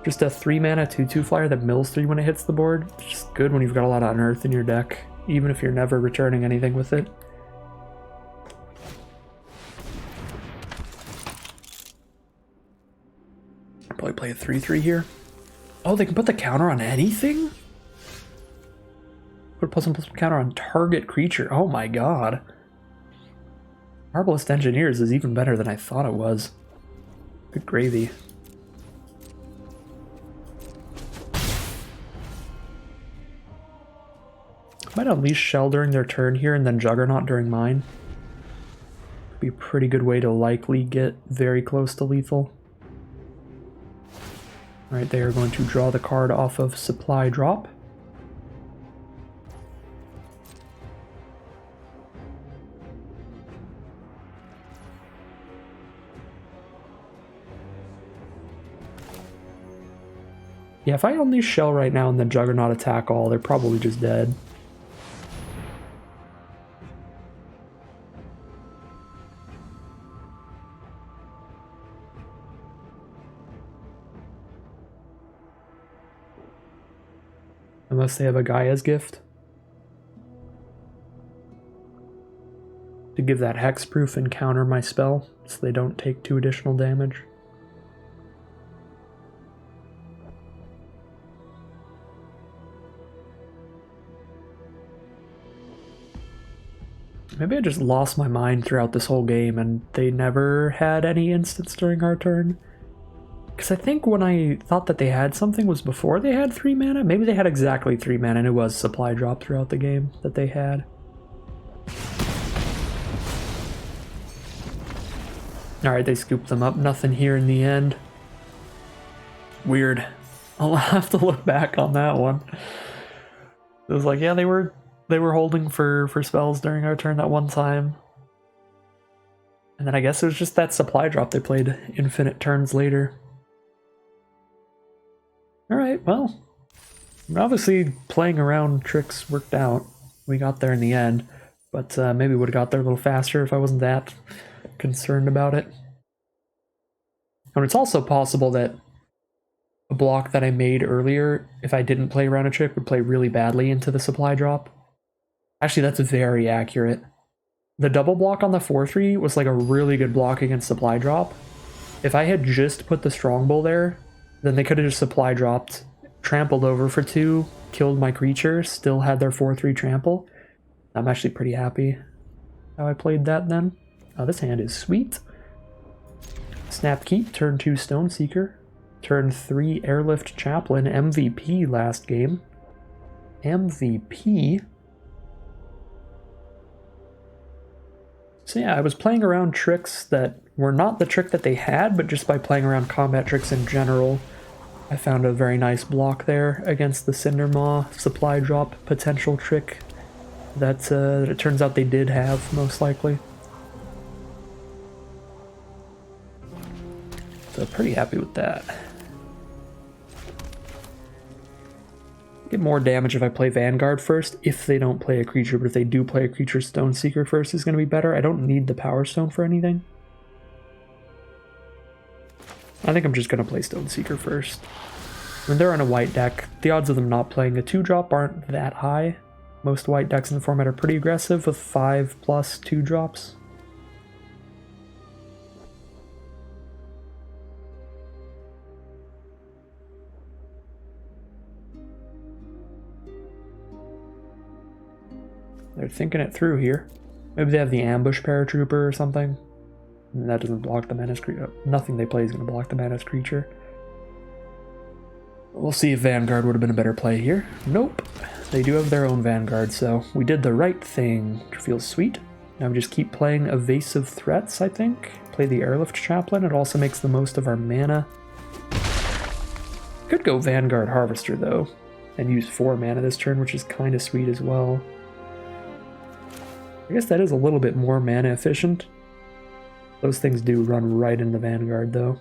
Just a 3-mana 2/2 flyer that mills 3 when it hits the board. It's just good when you've got a lot of Unearth in your deck, even if you're never returning anything with it. Probably play a 3/3 here. Oh, they can put the counter on anything? Put a +1/+1 counter on target creature. Oh my god. Arbalest Engineers is even better than I thought it was. Good gravy. Might unleash Shell during their turn here and then Juggernaut during mine. Could be a pretty good way to likely get very close to lethal. Alright, they are going to draw the card off of Supply Drop. Yeah, if I unleash Shell right now and then Juggernaut attack all, they're probably just dead. Unless they have a Gaia's Gift. To give that hexproof and counter my spell, so they don't take 2 additional damage. Maybe I just lost my mind throughout this whole game and they never had any instants during our turn. Because I think when I thought that they had something was before they had 3 mana. Maybe they had exactly 3 mana and it was Supply Drop throughout the game that they had. Alright, they scooped them up. Nothing here in the end. Weird. I'll have to look back on that one. It was like, yeah, they were holding for spells during our turn that one time. And then I guess it was just that Supply Drop they played infinite turns later. Alright, well, obviously playing around tricks worked out. We got there in the end, but maybe would have got there a little faster if I wasn't that concerned about it. And it's also possible that a block that I made earlier, if I didn't play around a trick, would play really badly into the Supply Drop. Actually, that's very accurate. The double block on the 4/3 was like a really good block against Supply Drop. If I had just put the Strongbow there, then they could have just Supply Dropped, trampled over for 2, killed my creature, still had their 4/3 trample. I'm actually pretty happy how I played that then. Oh, this hand is sweet. Snap Keep, turn 2 Stoneseeker, turn 3 Airlift Chaplain, MVP last game. MVP? So yeah, I was playing around tricks that were not the trick that they had, but just by playing around combat tricks in general, I found a very nice block there against the Cindermaw Supply Drop potential trick that it turns out they did have, most likely. So pretty happy with that. Get more damage if I play Vanguard first, if they don't play a creature, but if they do play a creature, Stoneseeker first is going to be better. I don't need the Powerstone for anything. I think I'm just going to play Stoneseeker first. When they're on a white deck, the odds of them not playing a 2-drop aren't that high. Most white decks in the format are pretty aggressive with 5+ 2-drops. They're thinking it through here. Maybe they have the Ambush Paratrooper or something. And that doesn't block the Menace creature. Nothing they play is going to block the Menace creature. We'll see if Vanguard would have been a better play here. Nope. They do have their own vanguard, so we did the right thing, which feels sweet. Now we just keep playing evasive threats, I think. Play the airlift chaplain. It also makes the most of our mana. Could go Vanguard Harvester, though, and use 4 mana this turn, which is kind of sweet as well. I guess that is a little bit more mana efficient. Those things do run right into Vanguard, though.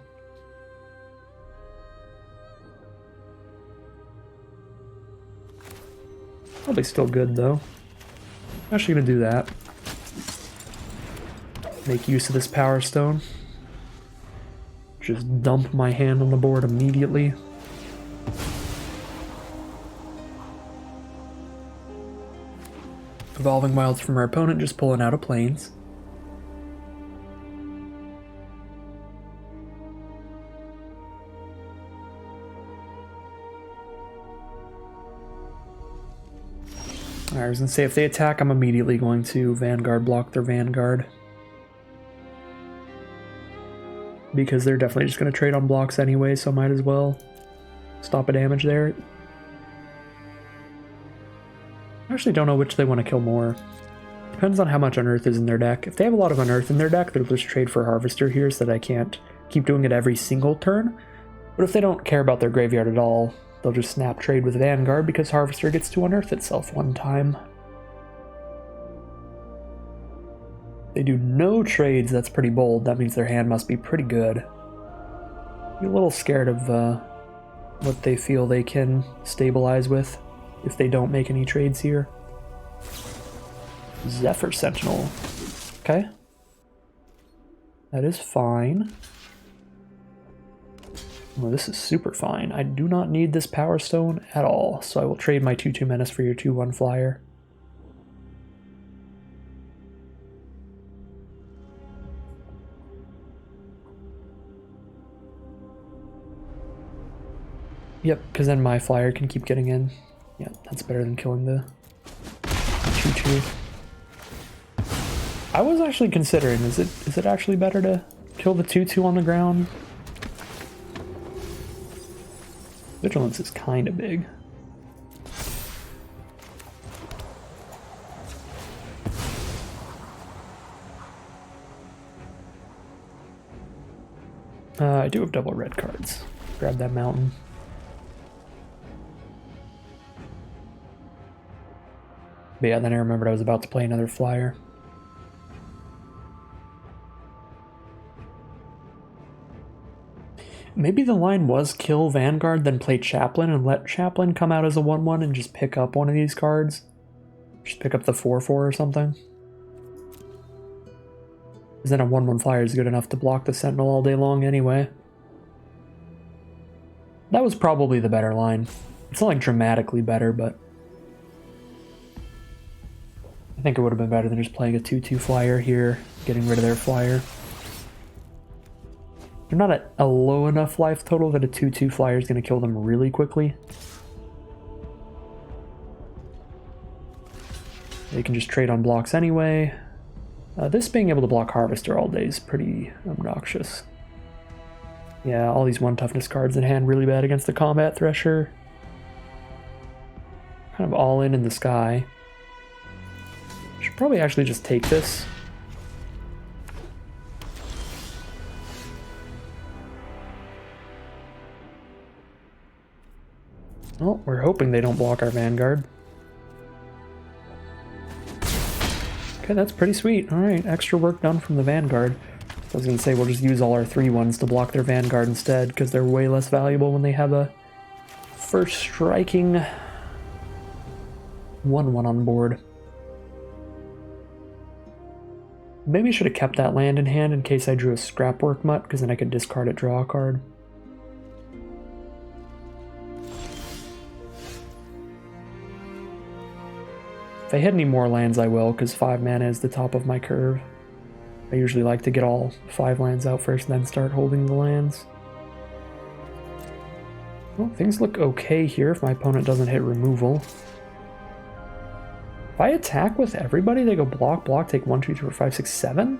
Probably still good, though. I'm actually going to do that. Make use of this Powerstone. Just dump my hand on the board immediately. Evolving Wilds from our opponent, just pulling out of Plains. I was going to say, if they attack, I'm immediately going to Vanguard block their Vanguard. Because they're definitely just going to trade on blocks anyway, so might as well stop a damage there. I actually don't know which they want to kill more. Depends on how much Unearth is in their deck. If they have a lot of Unearth in their deck, they'll just trade for Harvester here so that I can't keep doing it every single turn. But if they don't care about their graveyard at all, they'll just snap trade with Vanguard because Harvester gets to Unearth itself one time. They do no trades, that's pretty bold. That means their hand must be pretty good. Be a little scared of what they feel they can stabilize with if they don't make any trades here. Zephyr Sentinel. Okay. That is fine. Well, this is super fine. I do not need this Powerstone at all, so I will trade my 2/2 Menace for your 2/1 Flyer. Yep, because then my Flyer can keep getting in. Yeah, that's better than killing the 2/2. I was actually considering, is it actually better to kill the 2/2 on the ground? Vigilance is kind of big. I do have double red cards. Grab that mountain. But yeah, then I remembered I was about to play another Flyer. Maybe the line was kill Vanguard, then play Chaplain, and let Chaplain come out as a 1/1 and just pick up one of these cards. Just pick up the 4/4 or something. Because then a 1/1 Flyer is good enough to block the Sentinel all day long anyway. That was probably the better line. It's not like dramatically better, but I think it would have been better than just playing a 2/2 Flyer here, getting rid of their Flyer. They're not at a low enough life total that a 2/2 Flyer is going to kill them really quickly. They can just trade on blocks anyway. This being able to block Harvester all day is pretty obnoxious. Yeah, all these 1 toughness cards in hand really bad against the Combat Thresher. Kind of all in the sky. Should probably actually just take this. Well, we're hoping they don't block our Vanguard. Okay, that's pretty sweet. Alright, extra work done from the Vanguard. I was going to say we'll just use all our 3/1s to block their Vanguard instead, because they're way less valuable when they have a first striking 1/1 on board. Maybe I should have kept that land in hand in case I drew a Scrapwork Mutt, because then I could discard it, draw a card. If I hit any more lands, I will, because 5 mana is the top of my curve. I usually like to get all 5 lands out first, then start holding the lands. Well, things look okay here if my opponent doesn't hit removal. If I attack with everybody, they go block, block, take 1, 2, 3, 4, 5, 6, 7?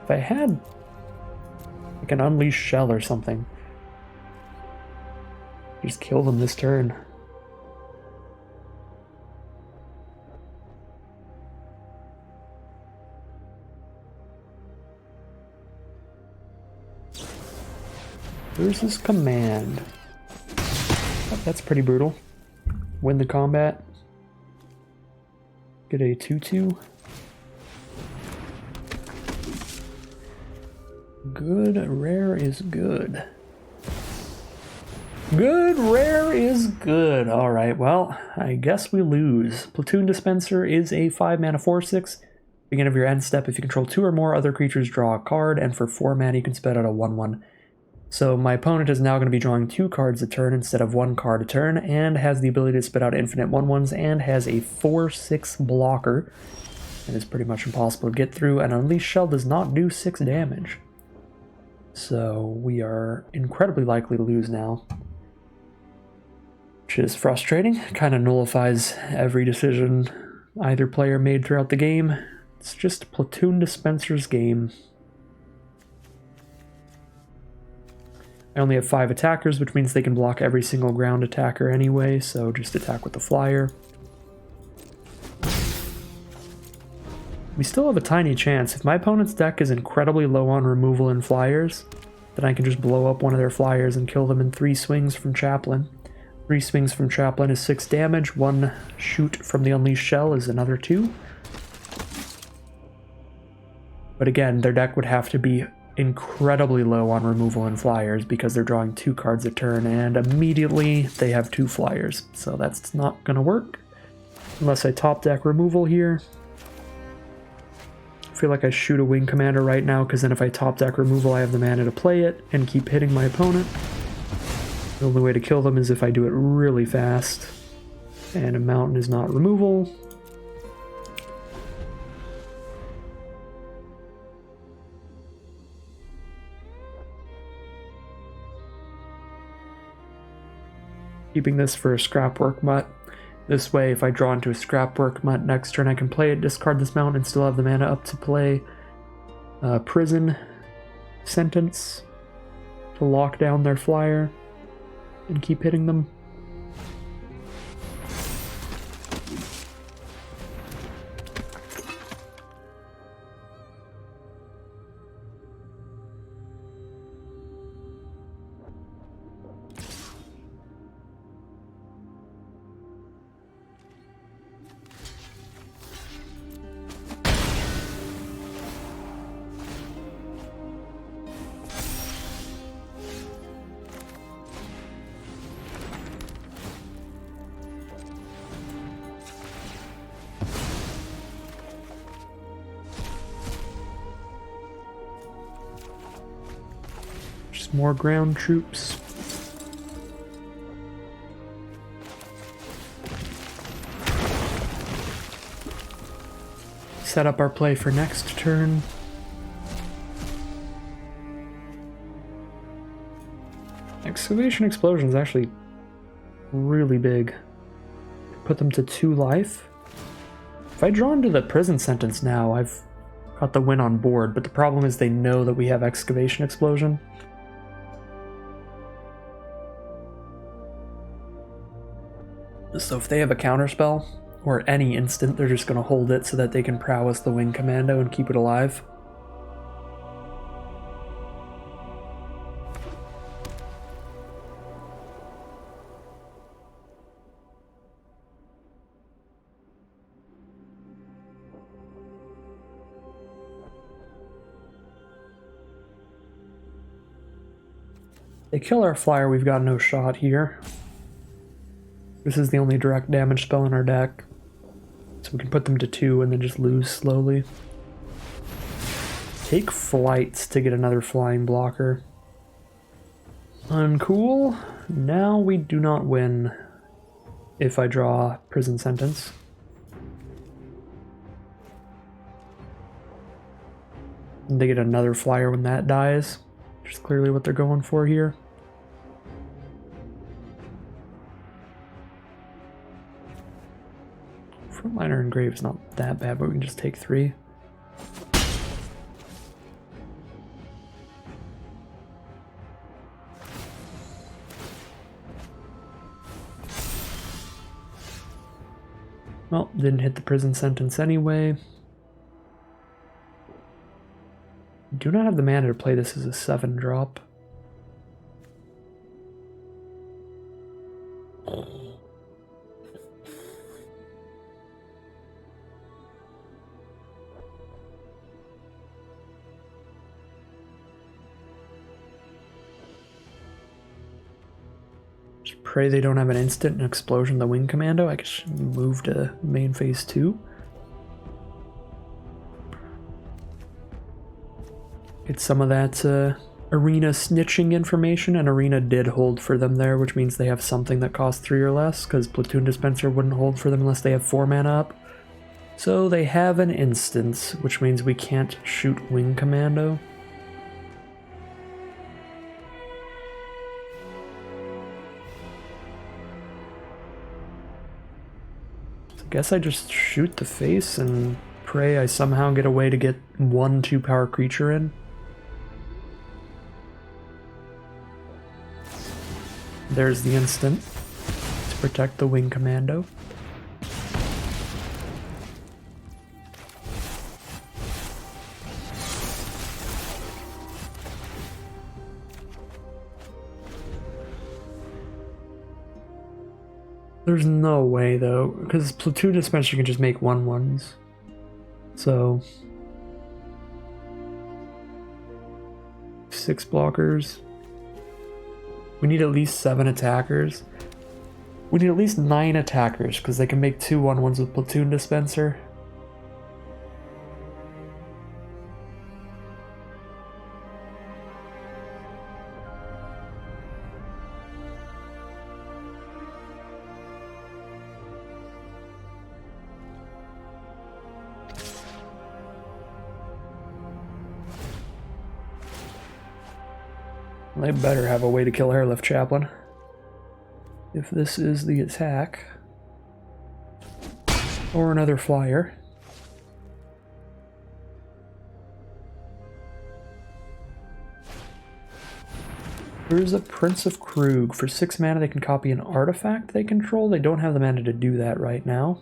If I had like an Unleashed Shell or something. Just kill them this turn. Versus command. Oh, that's pretty brutal. Win the combat. Get a 2-2. Good, rare is good. Good, rare is good. Alright, well, I guess we lose. Platoon Dispenser is a 5-mana 4/6. Beginning of your end step, if you control 2 or more other creatures, draw a card, and for 4 mana you can spit out a 1/1. So my opponent is now going to be drawing 2 cards a turn instead of 1 card a turn, and has the ability to spit out infinite 1/1s, and has a 4/6 blocker. It is pretty much impossible to get through, and Unleashed Shell does not do 6 damage. So we are incredibly likely to lose now. Which is frustrating. Kind of nullifies every decision either player made throughout the game. It's just Platoon Dispenser's game. I only have 5 attackers, which means they can block every single ground attacker anyway, so just attack with the flyer. We still have a tiny chance. If my opponent's deck is incredibly low on removal and flyers, then I can just blow up one of their flyers and kill them in 3 swings from Chaplain. 3 swings from Chaplain is 6 damage, 1 shoot from the Unleashed Shell is another 2. But again, their deck would have to be incredibly low on removal and flyers because they're drawing 2 cards a turn, and immediately they have 2 flyers. So that's not going to work unless I top deck removal here. I feel like I shoot a Wing Commander right now, because then if I top deck removal I have the mana to play it and keep hitting my opponent. The only way to kill them is if I do it really fast. And a mountain is not removal. Keeping this for a Scrapwork Mutt. This way, if I draw into a Scrapwork Mutt next turn, I can play it, discard this mountain, and still have the mana up to play Prison Sentence to lock down their flyer and keep hitting them. More ground troops. Set up our play for next turn. Excavation Explosion is actually really big. Put them to 2 life. If I draw into the Prison Sentence now, I've got the win on board, but the problem is they know that we have Excavation Explosion. So if they have a counterspell, or any instant, they're just going to hold it so that they can prowess the Wing Commando and keep it alive. They kill our flyer, we've got no shot here. This is the only direct damage spell in our deck, so we can put them to 2 and then just lose slowly. Take Flights to get another flying blocker. Uncool. Now we do not win if I draw Prison Sentence. And they get another flyer when that dies, which is clearly what they're going for here. Frontliner Engrave is not that bad, but we can just take 3. Well, didn't hit the prison sentence anyway. Do not have the mana to play this as a 7-drop. Just pray they don't have an instant and explosion the wing commando. I guess move to main phase 2. Get some of that arena snitching information, and arena did hold for them there, which means they have something that costs 3 or less, because platoon dispenser wouldn't hold for them unless they have 4 mana up. So they have an instance, which means we can't shoot wing commando. So I guess I just shoot the face and pray I somehow get a way to get 1 2-power creature in. There's the instant to protect the wing commando. There's no way though, because platoon dispenser can just make 1/1s. So 6 blockers. We need at least 7 attackers. We need at least 9 attackers, because they can make 2 1/1s with platoon dispenser. They better have a way to kill Airlift Chaplain. If this is the attack. Or another flyer. Here's a Prince of Krug. For 6 mana they can copy an artifact they control. They don't have the mana to do that right now.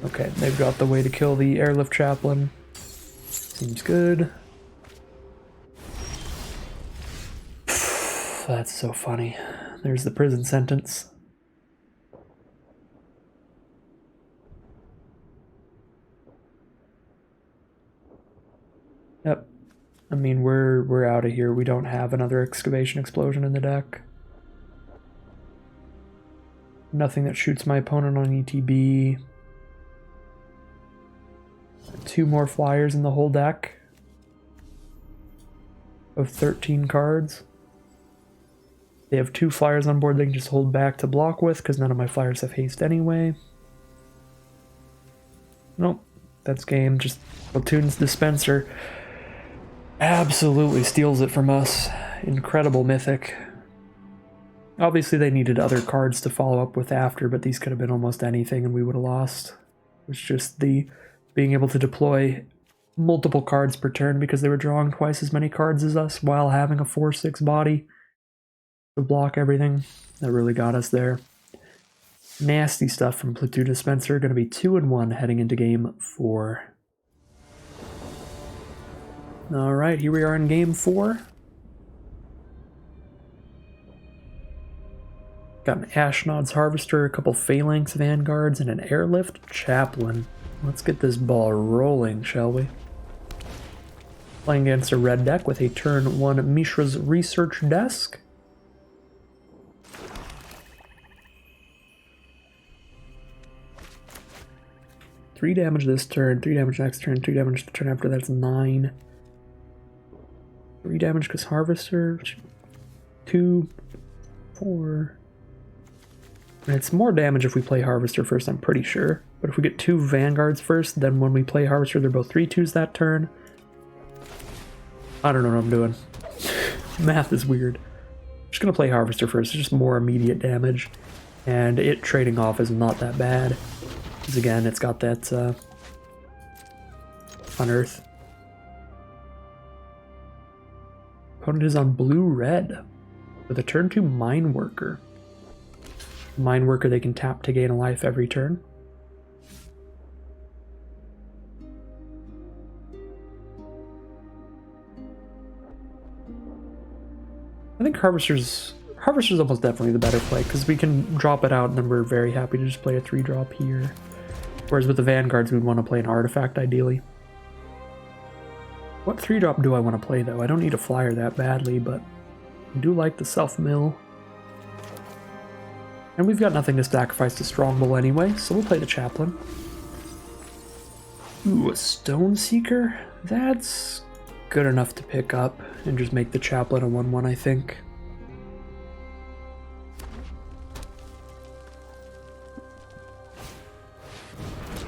Okay, they've got the way to kill the Airlift Chaplain. Seems good. That's so funny. There's the prison sentence. Yep. I mean, we're out of here. We don't have another excavation explosion in the deck. Nothing that shoots my opponent on ETB. 2 more flyers in the whole deck of 13 cards. They have 2 flyers on board they can just hold back to block with, because none of my flyers have haste anyway. Nope, that's game. Just platoon's dispenser absolutely steals it from us. Incredible mythic. Obviously they needed other cards to follow up with after, but these could have been almost anything and we would have lost. It's just the being able to deploy multiple cards per turn because they were drawing twice as many cards as us while having a 4/6 body to block everything. That really got us there. Nasty stuff from Platoon Dispenser. Going to be 2-1 heading into game 4. Alright, here we are in game 4. Got an Ashnod's Harvester, a couple Phalanx Vanguards, and an Airlift Chaplain. Let's get this ball rolling, shall we? Playing against a red deck with a turn 1 Mishra's Research Desk. Three damage this turn, 3 damage next turn, 3 damage the turn after, that's 9. 3 damage because Harvester, 2, 4. And it's more damage if we play Harvester first, I'm pretty sure. But if we get 2 Vanguards first, then when we play Harvester, they're both 3/2s that turn. I don't know what I'm doing. Math is weird. I'm just gonna play Harvester first, it's just more immediate damage. And it trading off is not that bad. Because again, it's got that Unearth. Opponent is on blue-red with a turn 2 Mine Worker. Mine Worker they can tap to gain a life every turn. I think Harvester's almost definitely the better play, because we can drop it out and then we're very happy to just play a 3-drop here. Whereas with the Vanguards, we'd want to play an artifact ideally. What 3-drop do I want to play though? I don't need a flyer that badly, but I do like the self-mill. And we've got nothing to sacrifice to Strongbow anyway, so we'll play the Chaplain. Ooh, a Stone Seeker? That's good enough to pick up and just make the Chaplain a 1/1, I think.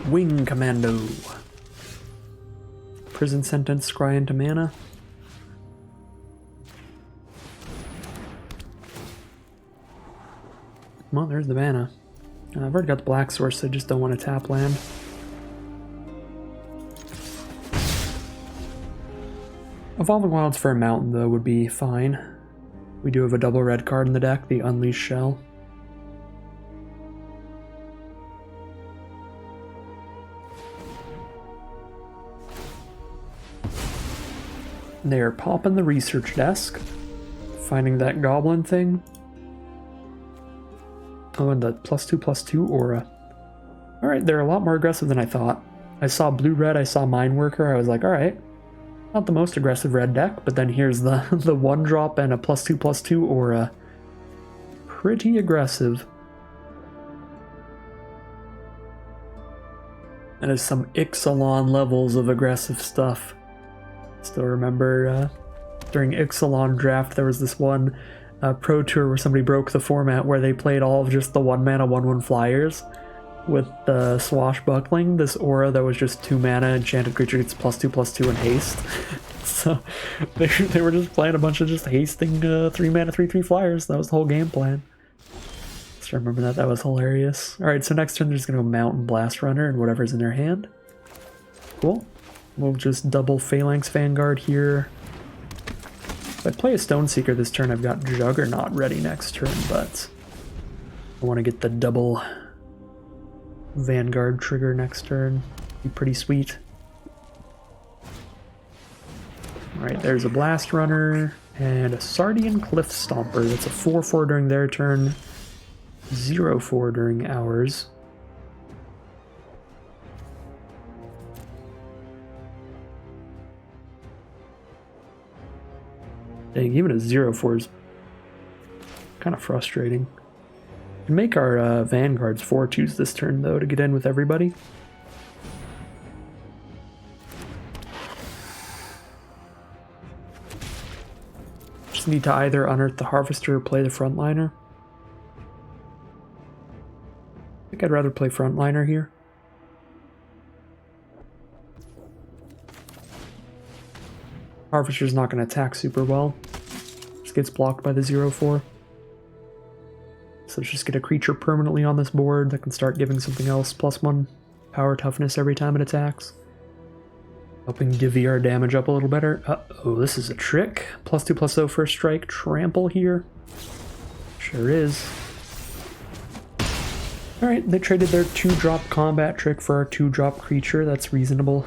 Wing Commando. Prison Sentence, scry into mana. Well, there's the mana. I've already got the Black Source, so I just don't want to tap land. Evolving Wilds for a mountain, though, would be fine. We do have a double red card in the deck, the Unleashed Shell. They're popping the research desk, finding that goblin thing. Oh, and the +2/+2 aura. Alright, they're a lot more aggressive than I thought. I saw blue-red, I saw Mine Worker, I was like, alright. Not the most aggressive red deck, but then here's the 1-drop and a +2/+2 aura. Pretty aggressive. That is some Ixalan levels of aggressive stuff. Still remember during Ixalan draft there was this one Pro Tour where somebody broke the format where they played all of just the 1-mana 1/1 flyers with the Swashbuckling, this aura that was just 2 mana, enchanted creature gets +2/+2 and haste. So they were just playing a bunch of just hasting 3 mana 3/3 flyers. That was the whole game plan. Just remember that was hilarious. Alright, so next turn they're just gonna go Mountain Blast Runner and whatever's in their hand. Cool. We'll just double Phalanx Vanguard here. If I play a Stone Seeker this turn, I've got Juggernaut ready next turn, but I want to get the double Vanguard trigger next turn. Be pretty sweet. Alright, there's a Blast Runner and a Sardian Cliff Stomper. That's a 4/4 during their turn, 0/4 during ours. Dang, even a 0/4 is kind of frustrating. We can make our Vanguards 4/2s this turn, though, to get in with everybody. Just need to either unearth the Harvester or play the Frontliner. I think I'd rather play Frontliner here. Harvester's not going to attack super well. Just gets blocked by the 0/4. So let's just get a creature permanently on this board that can start giving something else +1 power toughness every time it attacks. Helping divvy our damage up a little better. Uh-oh, this is a trick. +2/+0 first strike. Trample here. Sure is. Alright, they traded their 2-drop combat trick for our 2-drop creature. That's reasonable.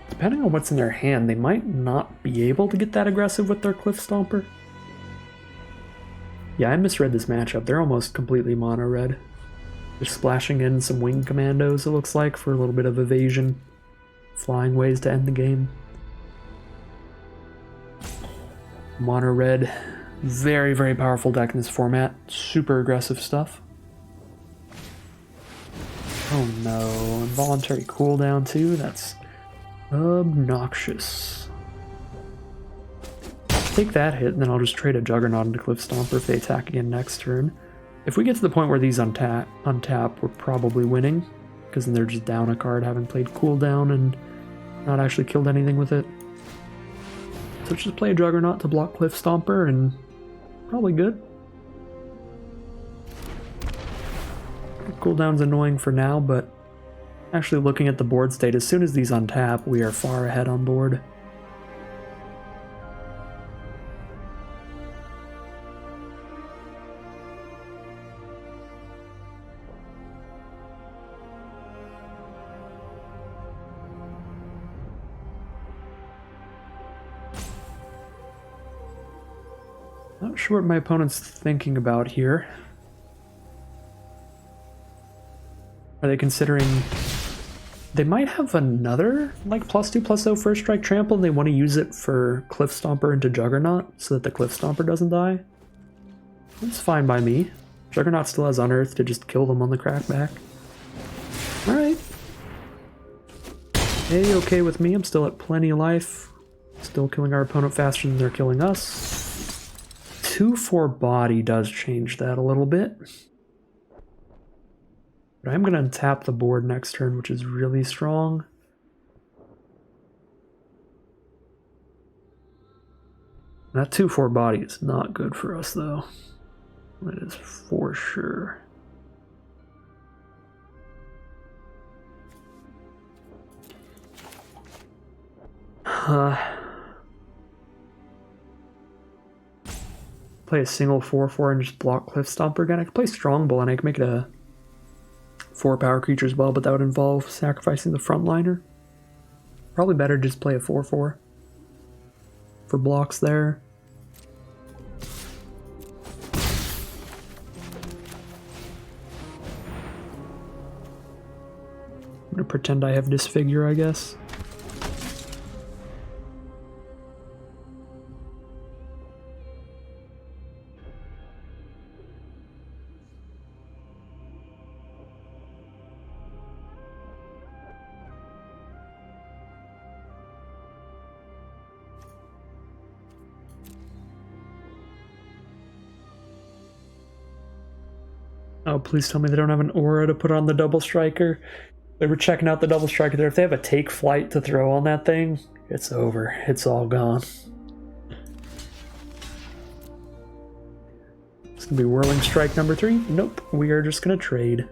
Depending on what's in their hand, they might not be able to get that aggressive with their Cliff Stomper. Yeah, I misread this matchup. They're almost completely mono red. They're splashing in some Wing Commandos, it looks like, for a little bit of evasion. Flying ways to end the game. Mono red. Very, very powerful deck in this format. Super aggressive stuff. Oh no, involuntary cooldown too? That's obnoxious. Take that hit, and then I'll just trade a Juggernaut into Cliff Stomper if they attack again next turn. If we get to the point where these untap, we're probably winning, because then they're just down a card having played cooldown and not actually killed anything with it. So just play a Juggernaut to block Cliff Stomper and probably good. Cooldown's annoying for now, but actually looking at the board state, as soon as these untap, we are far ahead on board. Not sure what my opponent's thinking about here. Are they considering... They might have another, like, +2/+0 first strike trample, and they want to use it for Cliff Stomper into Juggernaut, so that the Cliff Stomper doesn't die. That's fine by me. Juggernaut still has Unearth to just kill them on the crackback. Alright. Hey, okay with me, I'm still at plenty of life. Still killing our opponent faster than they're killing us. 2/4 body does change that a little bit. But I'm going to untap the board next turn, which is really strong. That 2/4 body is not good for us, though. That is for sure. Play a single 4/4 and just block Cliff Stomper again. I could play Strongbow and I could make it a 4 power creature as well, but that would involve sacrificing the frontliner. Probably better just play a 4/4 for blocks there. I'm gonna pretend I have Disfigure, I guess. Oh, please tell me they don't have an aura to put on the double striker. They were checking out the double striker there. If they have a take flight to throw on that thing, it's over. It's all gone. It's gonna be Whirling Strike number 3. Nope, we are just gonna trade.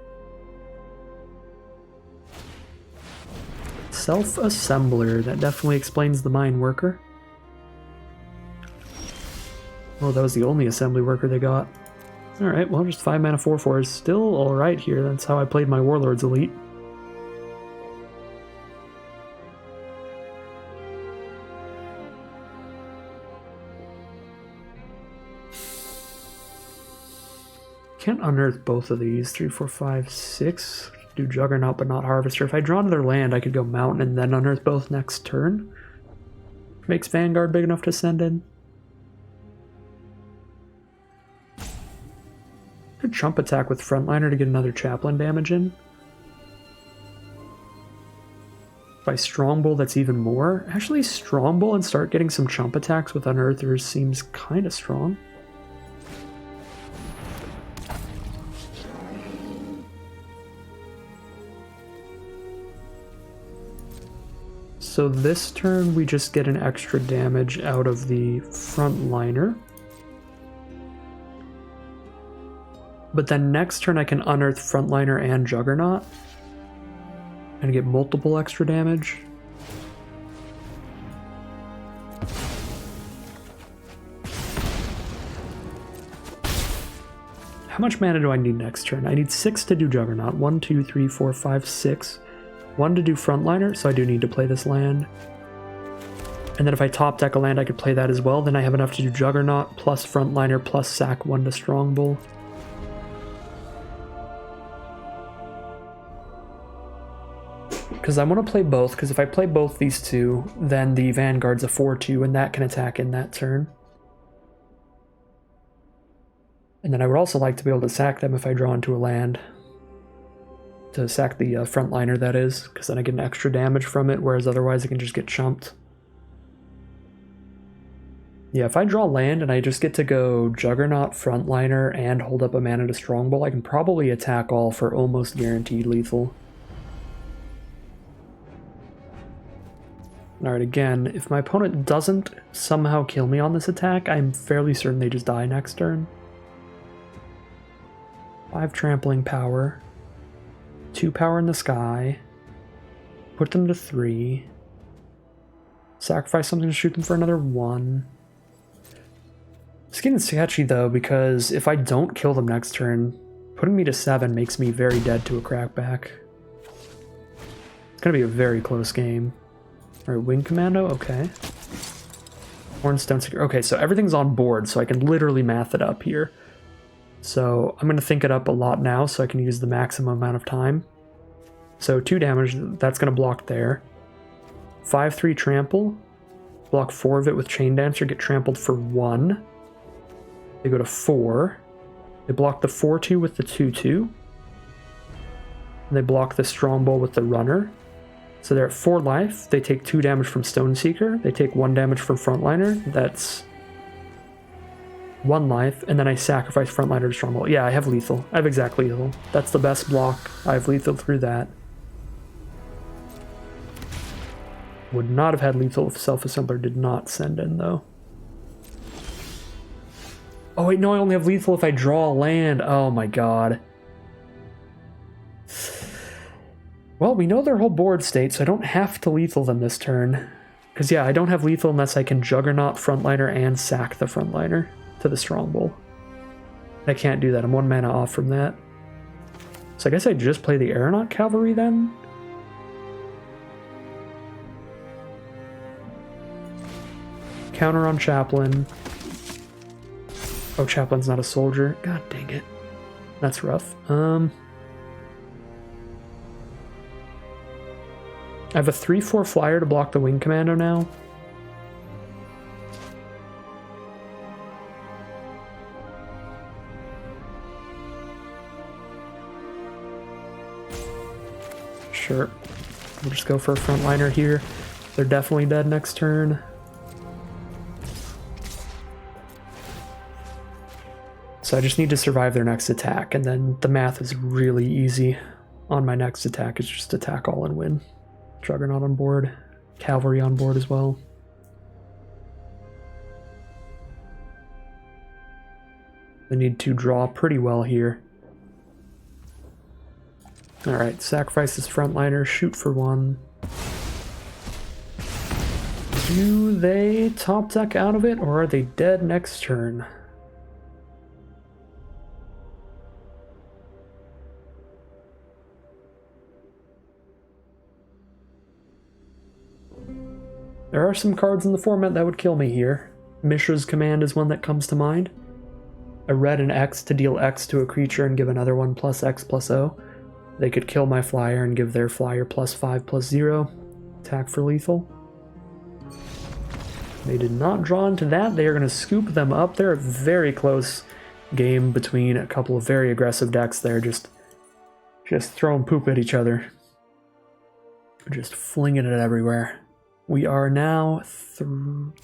Self-assembler, that definitely explains the mine worker. Oh, that was the only assembly worker they got. Alright, well, just 5 mana 4/4 is still alright here. That's how I played my Warlords Elite. Can't unearth both of these. 3, 4, 5, 6. Do Juggernaut but not Harvester. If I draw another land, I could go Mountain and then unearth both next turn. Makes Vanguard big enough to send in. Could Chump attack with Frontliner to get another Chaplain damage in. By Strongbow, that's even more. Actually, Strongbow and start getting some Chump attacks with Unearthers seems kind of strong. So this turn, we just get an extra damage out of the Frontliner. But then next turn I can unearth Frontliner and Juggernaut and get multiple extra damage. How much mana do I need next turn? I need 6 to do Juggernaut. 1, 2, 3, 4, 5, 6. 1 to do Frontliner, so I do need to play this land. And then if I top deck a land, I could play that as well. Then I have enough to do Juggernaut plus Frontliner plus sack 1 to Strongbow. Because I want to play both, because if I play both these two, then the Vanguard's a 4/2, and that can attack in that turn. And then I would also like to be able to sack them if I draw into a land. To sack the Frontliner, that is, because then I get an extra damage from it, whereas otherwise I can just get chumped. Yeah, if I draw land and I just get to go Juggernaut, Frontliner, and hold up a mana to Strongbow, I can probably attack all for almost guaranteed lethal. Alright, again, if my opponent doesn't somehow kill me on this attack, I'm fairly certain they just die next turn. 5 trampling power. 2 power in the sky. Put them to 3. Sacrifice something to shoot them for another 1. It's getting sketchy though, because if I don't kill them next turn, putting me to 7 makes me very dead to a crackback. It's gonna be a very close game. Alright, Wing Commando, okay. Hornstone Seeker. Okay, so everything's on board, so I can literally math it up here. So I'm gonna think it up a lot now so I can use the maximum amount of time. So 2 damage, that's gonna block there. 5/3 trample. Block 4 of it with Chain Dancer, get trampled for 1. They go to 4. They block the 4/2 with the 2/2. They block the Strongbow with the Runner. So they're at 4 life. They take 2 damage from Stoneseeker. They take 1 damage from Frontliner. That's 1 life. And then I sacrifice Frontliner to Strongbow. Yeah, I have lethal. I have exact lethal. That's the best block. I have lethal through that. Would not have had lethal if Self-Assembler did not send in, though. Oh wait, no, I only have lethal if I draw a land. Oh my god. Well, we know their whole board state, so I don't have to lethal them this turn. Because yeah, I don't have lethal unless I can Juggernaut Frontliner and sack the Frontliner to the Strongbow. I can't do that, I'm 1 mana off from that. So I guess I just play the Aeronaut Cavalry then? Counter on Chaplain. Oh, Chaplain's not a soldier. God dang it. That's rough. I have a 3/4 flyer to block the Wing Commando now. Sure. We'll just go for a Frontliner here. They're definitely dead next turn. So I just need to survive their next attack, and then the math is really easy on my next attack. It's just attack all and win. Juggernaut on board, Cavalry on board as well. I need to draw pretty well here. Alright, sacrifice this Frontliner, shoot for 1. Do they top deck out of it, or are they dead next turn? There are some cards in the format that would kill me here. Mishra's Command is one that comes to mind. A red and X to deal X to a creature and give another one plus X plus O. They could kill my flyer and give their flyer +5/+0. Attack for lethal. They did not draw into that. They are going to scoop them up. They're a very close game between a couple of very aggressive decks there. Just throwing poop at each other. Just flinging it everywhere. We are now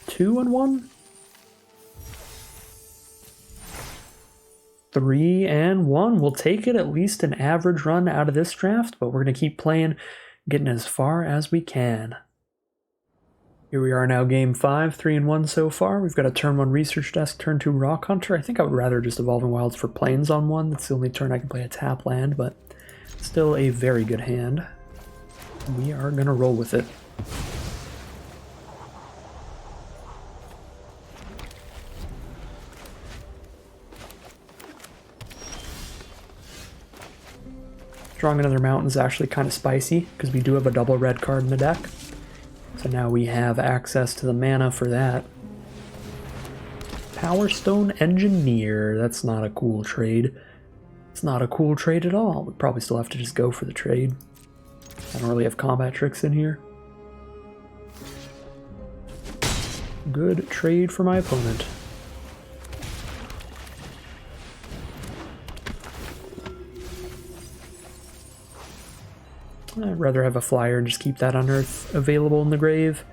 2-1? 3-1. We'll take it, at least an average run out of this draft, but we're going to keep playing, getting as far as we can. Here we are now, game 5, 3-1 so far. We've got a turn 1 Research Desk, turn 2 Rock Hunter. I think I would rather just Evolving Wilds for Plains on 1. That's the only turn I can play a tap land, but still a very good hand. We are going to roll with it. Drawing another mountain is actually kind of spicy, because we do have a double red card in the deck. So now we have access to the mana for that. Powerstone Engineer, that's not a cool trade. It's not a cool trade at all. We probably still have to just go for the trade. I don't really have combat tricks in here. Good trade for my opponent. I'd rather have a flyer and just keep that Unearth available in the grave.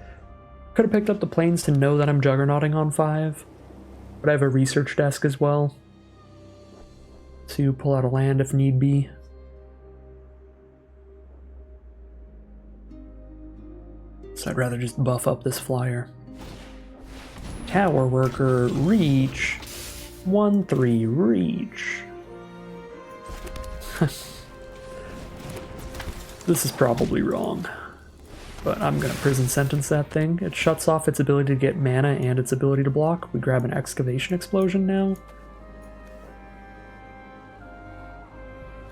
Could have picked up the Plains to know that I'm Juggernauting on 5. But I have a Research Desk as well, to pull out a land if need be. So I'd rather just buff up this flyer. Tower Worker, reach. 1/3, reach. This is probably wrong, but I'm gonna prison sentence that thing. It shuts off its ability to get mana and its ability to block. We grab an excavation explosion now.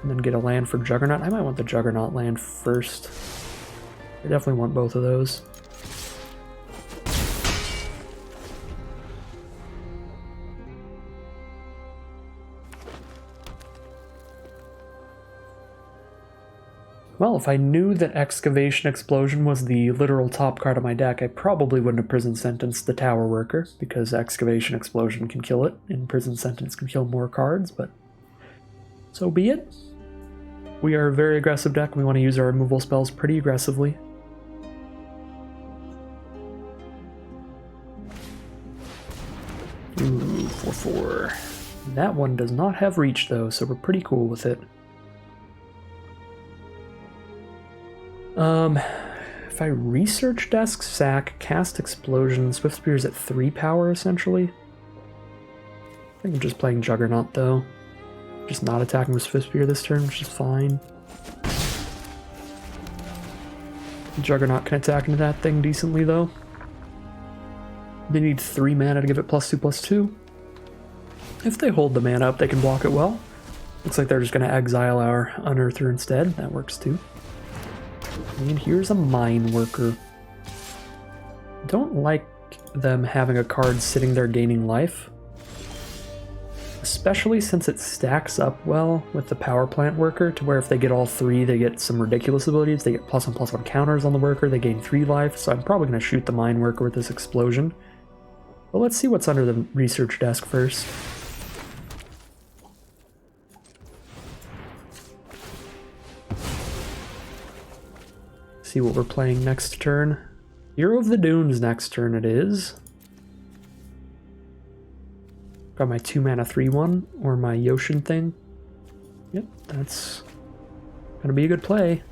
And then get a land for Juggernaut. I might want the Juggernaut land first. I definitely want both of those. Well, if I knew that Excavation Explosion was the literal top card of my deck, I probably wouldn't have Prison Sentence the Tower Worker, because Excavation Explosion can kill it, and Prison Sentence can kill more cards, but so be it. We are a very aggressive deck, and we want to use our removal spells pretty aggressively. Ooh, 4/4. That one does not have reach, though, so we're pretty cool with it. If I research desk, sack, cast explosion, Swift Spear is at 3 power essentially. I think I'm just playing Juggernaut though. Just not attacking with Swift Spear this turn, which is fine. Juggernaut can attack into that thing decently though. They need 3 mana to give it +2/+2. If they hold the mana up, they can block it well. Looks like they're just going to exile our Unearther instead. That works too. And here's a Mine Worker. Don't like them having a card sitting there gaining life. Especially since it stacks up well with the Power Plant Worker to where if they get all 3, they get some ridiculous abilities. They get +1/+1 counters on the worker, they gain 3 life, so I'm probably going to shoot the Mine Worker with this explosion. But let's see what's under the research desk first. See what we're playing next turn. Hero of the Dunes next turn it is. Got my 2 mana 3/1 or my Yoshin thing. Yep, that's gonna be a good play.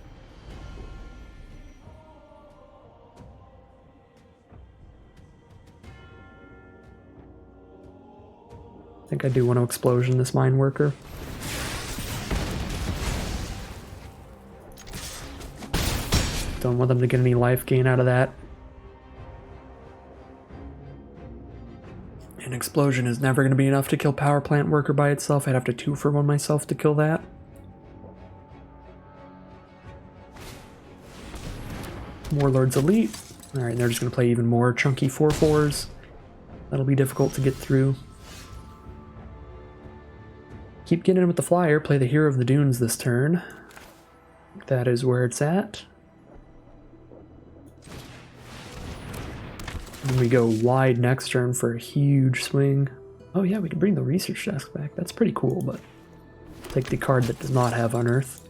I think I do want to explosion this Mine Worker. Don't want them to get any life gain out of that. An explosion is never going to be enough to kill Power Plant Worker by itself. I'd have to 2-for-1 myself to kill that. Warlord's Elite. Alright, they're just going to play even more chunky 4/4s. That'll be difficult to get through. Keep getting in with the flyer. Play the Hero of the Dunes this turn. That is where it's at. And we go wide next turn for a huge swing. Oh yeah, we can bring the research desk back. That's pretty cool, but take the card that does not have Unearth.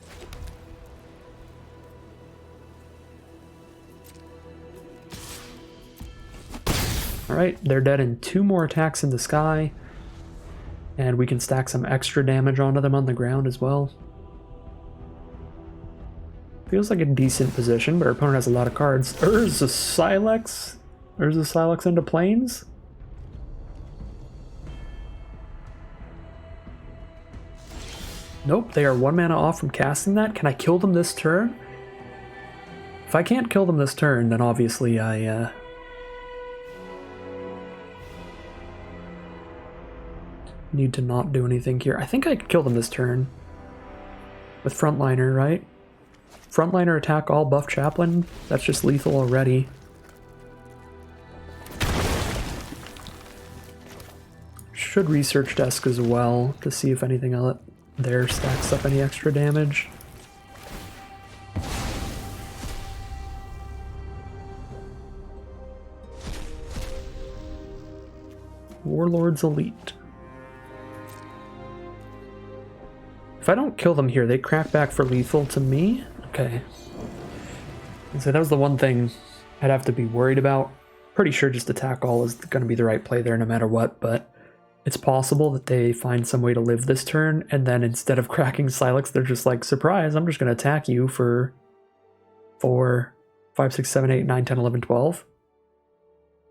Alright, they're dead in 2 more attacks in the sky. And we can stack some extra damage onto them on the ground as well. Feels like a decent position, but our opponent has a lot of cards. Urza Silex? Urza Silex into Plains? Nope, they are 1 mana off from casting that. Can I kill them this turn? If I can't kill them this turn, then obviously I need to not do anything here. I think I could kill them this turn. With Frontliner, right? Frontliner attack all buff Chaplain? That's just lethal already. Should research desk as well to see if anything else there stacks up any extra damage. Warlord's Elite. If I don't kill them here, they crack back for lethal to me? Okay. So that was the one thing I'd have to be worried about. Pretty sure just attack all is going to be the right play there no matter what, but it's possible that they find some way to live this turn, and then instead of cracking Silex, they're just like, surprise, I'm just going to attack you for 4, 5, 6, 7, 8, 9, 10, 11, 12.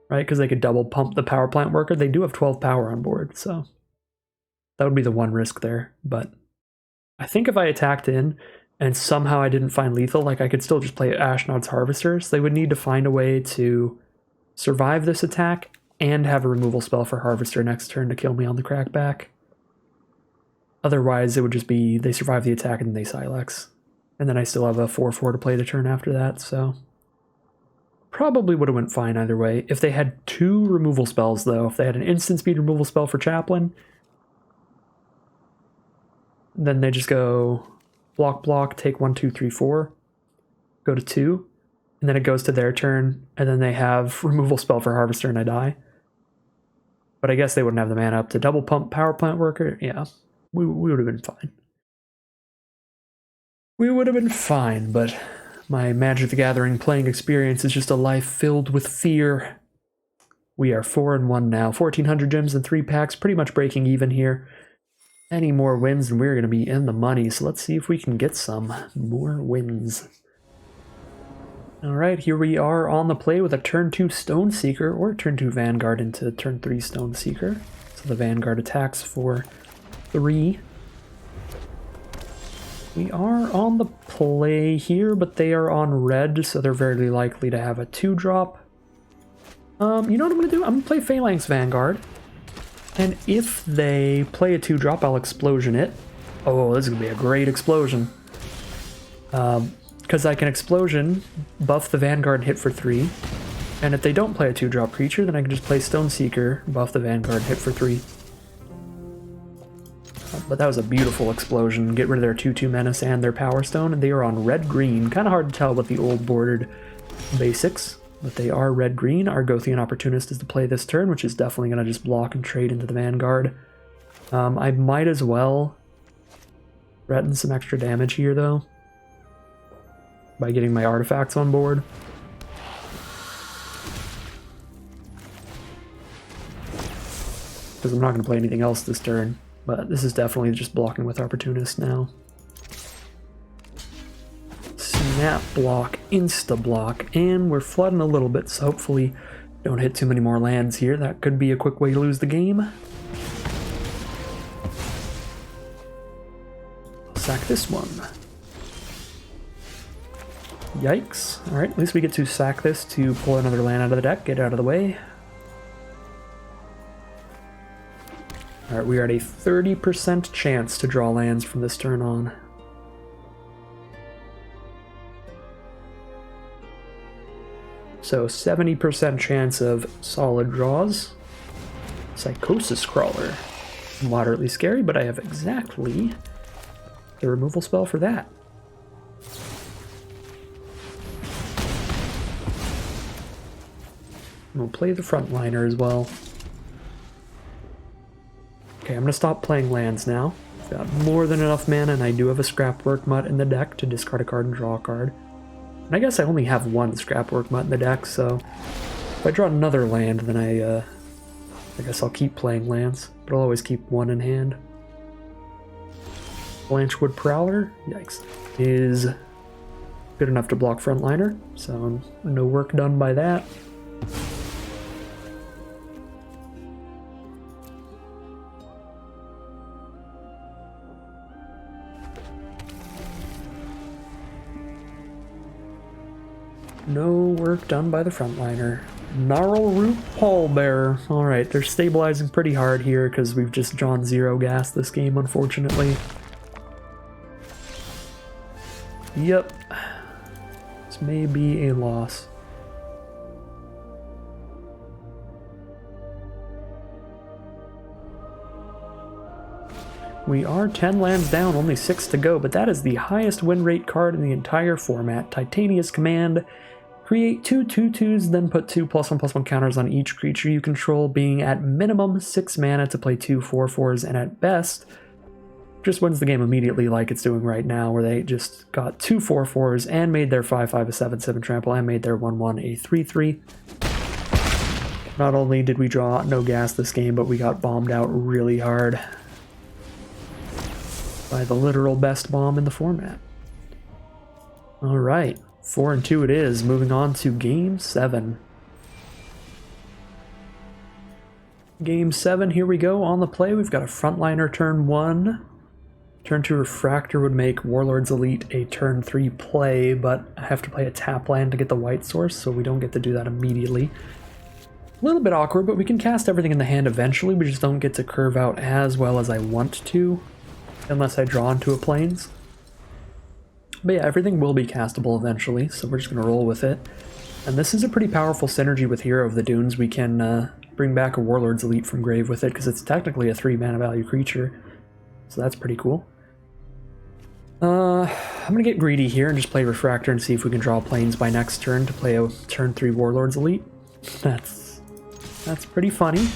Right? Because they could double pump the Power Plant Worker. They do have 12 power on board, so that would be the one risk there. But I think if I attacked in, and somehow I didn't find lethal, like I could still just play Ashnod's Harvester, so they would need to find a way to survive this attack and have a removal spell for Harvester next turn to kill me on the crackback. Otherwise, it would just be they survive the attack and then they Silex. And then I still have a 4/4 to play the turn after that, so... Probably would have went fine either way. If they had 2 removal spells, though, if they had an instant speed removal spell for Chaplain, then they just go block, block, take 1, 2, 3, 4, go to 2, and then it goes to their turn, and then they have removal spell for Harvester and I die. But I guess they wouldn't have the mana up to double pump Power Plant Worker. Yeah, we would have been fine. We would have been fine, but my Magic the Gathering playing experience is just a life filled with fear. We are 4-1 now, 1,400 gems and 3 packs, pretty much breaking even here. Any more wins and we're going to be in the money, so let's see if we can get some more wins. Alright, here we are on the play with a turn 2 Stone Seeker, or turn 2 Vanguard into turn 3 Stone Seeker. So the Vanguard attacks for 3. We are on the play here, but they are on red, so they're very likely to have a 2-drop. You know what I'm going to do? I'm going to play Phalanx Vanguard. And if they play a 2-drop, I'll Explosion it. Oh, this is going to be a great Explosion. Because I can Explosion, buff the Vanguard, and hit for 3. And if they don't play a 2-drop creature, then I can just play Stone Seeker, buff the Vanguard, hit for 3. But that was a beautiful Explosion. Get rid of their 2/2 Menace and their Power Stone, and they are on red-green. Kind of hard to tell with the old bordered basics, but they are red-green. Our Gothian Opportunist is to play this turn, which is definitely going to just block and trade into the Vanguard. I might as well threaten some extra damage here, though, by getting my artifacts on board. Because I'm not going to play anything else this turn. But this is definitely just blocking with Opportunist now. Snap block, insta block, and we're flooding a little bit, so hopefully don't hit too many more lands here. That could be a quick way to lose the game. Sack this one. Yikes. Alright, at least we get to sack this to pull another land out of the deck, get it out of the way. Alright, we are at a 30% chance to draw lands from this turn on. So 70% chance of solid draws. Psychosis Crawler. Moderately scary, but I have exactly the removal spell for that. And we'll play the Frontliner as well. Okay, I'm going to stop playing lands now. I've got more than enough mana, and I do have a Scrapwork Mutt in the deck to discard a card and draw a card. And I guess I only have 1 Scrapwork Mutt in the deck, so if I draw another land, then I guess I'll keep playing lands, but I'll always keep 1 in hand. Blanchwood Prowler, yikes, is good enough to block Frontliner, so no work done by that. No work done by the Frontliner. Gnarlroot Pallbearer. Alright, they're stabilizing pretty hard here because we've just drawn 0 gas this game, unfortunately. Yep. This may be a loss. We are 10 lands down, only 6 to go, but that is the highest win rate card in the entire format. Titania's Command. Create 2 2/2s, then put 2 +1/+1 counters on each creature you control, being at minimum 6 mana to play 2 4/4s, and at best, just wins the game immediately like it's doing right now, where they just got 2 4/4s and made their 5/5 a 7/7 trample and made their 1/1 a 3/3. Not only did we draw no gas this game, but we got bombed out really hard by the literal best bomb in the format. Alright, 4-2 it is. Moving on to Game 7. Game 7, here we go. On the play, we've got a Frontliner turn 1. Turn 2 Refractor would make Warlord's Elite a turn 3 play, but I have to play a tap land to get the white source, so we don't get to do that immediately. A little bit awkward, but we can cast everything in the hand eventually. We just don't get to curve out as well as I want to, unless I draw into a plains. But yeah, everything will be castable eventually, so we're just going to roll with it. And this is a pretty powerful synergy with Hero of the Dunes. We can bring back a Warlord's Elite from grave with it, because it's technically a 3 mana value creature. So that's pretty cool. I'm going to get greedy here and just play Refractor and see if we can draw plains by next turn to play a turn 3 Warlord's Elite. That's pretty funny.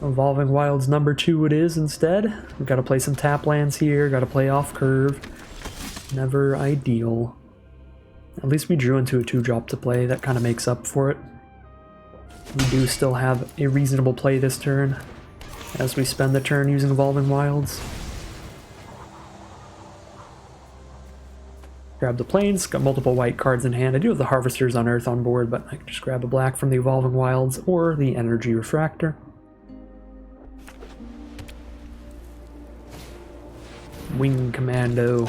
Evolving Wilds number 2 it is instead. We've got to play some tap lands here, got to play off curve. Never ideal. At least we drew into a 2-drop to play, that kind of makes up for it. We do still have a reasonable play this turn, as we spend the turn using Evolving Wilds. Grab the plains, got multiple white cards in hand. I do have the Harvester's Unearth on board, but I can just grab a black from the Evolving Wilds or the Energy Refractor. Wing Commando.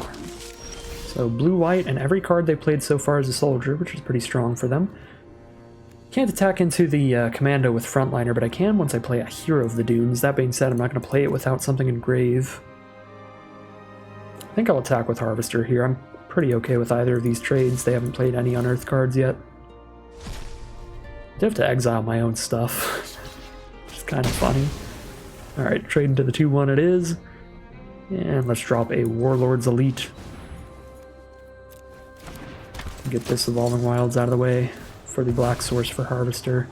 So blue-white, and every card they played so far is a soldier, which is pretty strong for them. Can't attack into the Commando with Frontliner, but I can once I play a Hero of the Dunes. That being said, I'm not going to play it without something in grave. I think I'll attack with Harvester here. I'm pretty okay with either of these trades. They haven't played any Unearth cards yet. I have to exile my own stuff, which is kind of funny. Alright, trade into the 2-1 it is. And let's drop a Warlord's Elite. Get this Evolving Wilds out of the way for the black source for Harvester.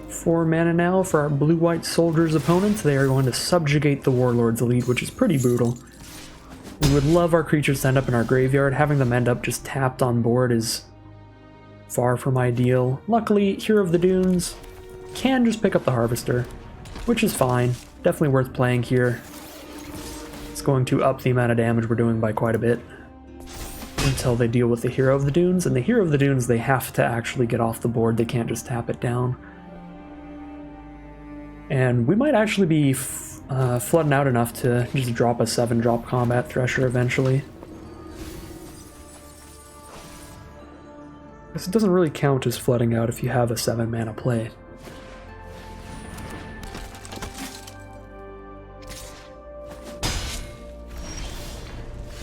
Four mana now for our blue-white soldiers opponents. They are going to subjugate the Warlord's Elite, which is pretty brutal. We would love our creatures to end up in our graveyard. Having them end up just tapped on board is far from ideal. Luckily, Hero of the Dunes can just pick up the Harvester, which is fine. Definitely worth playing here. It's going to up the amount of damage we're doing by quite a bit until they deal with the Hero of the Dunes. And the Hero of the Dunes, they have to actually get off the board. They can't just tap it down. And we might actually be flooding out enough to just drop a 7-drop Combat Thresher eventually. This doesn't really count as flooding out if you have a 7-mana play.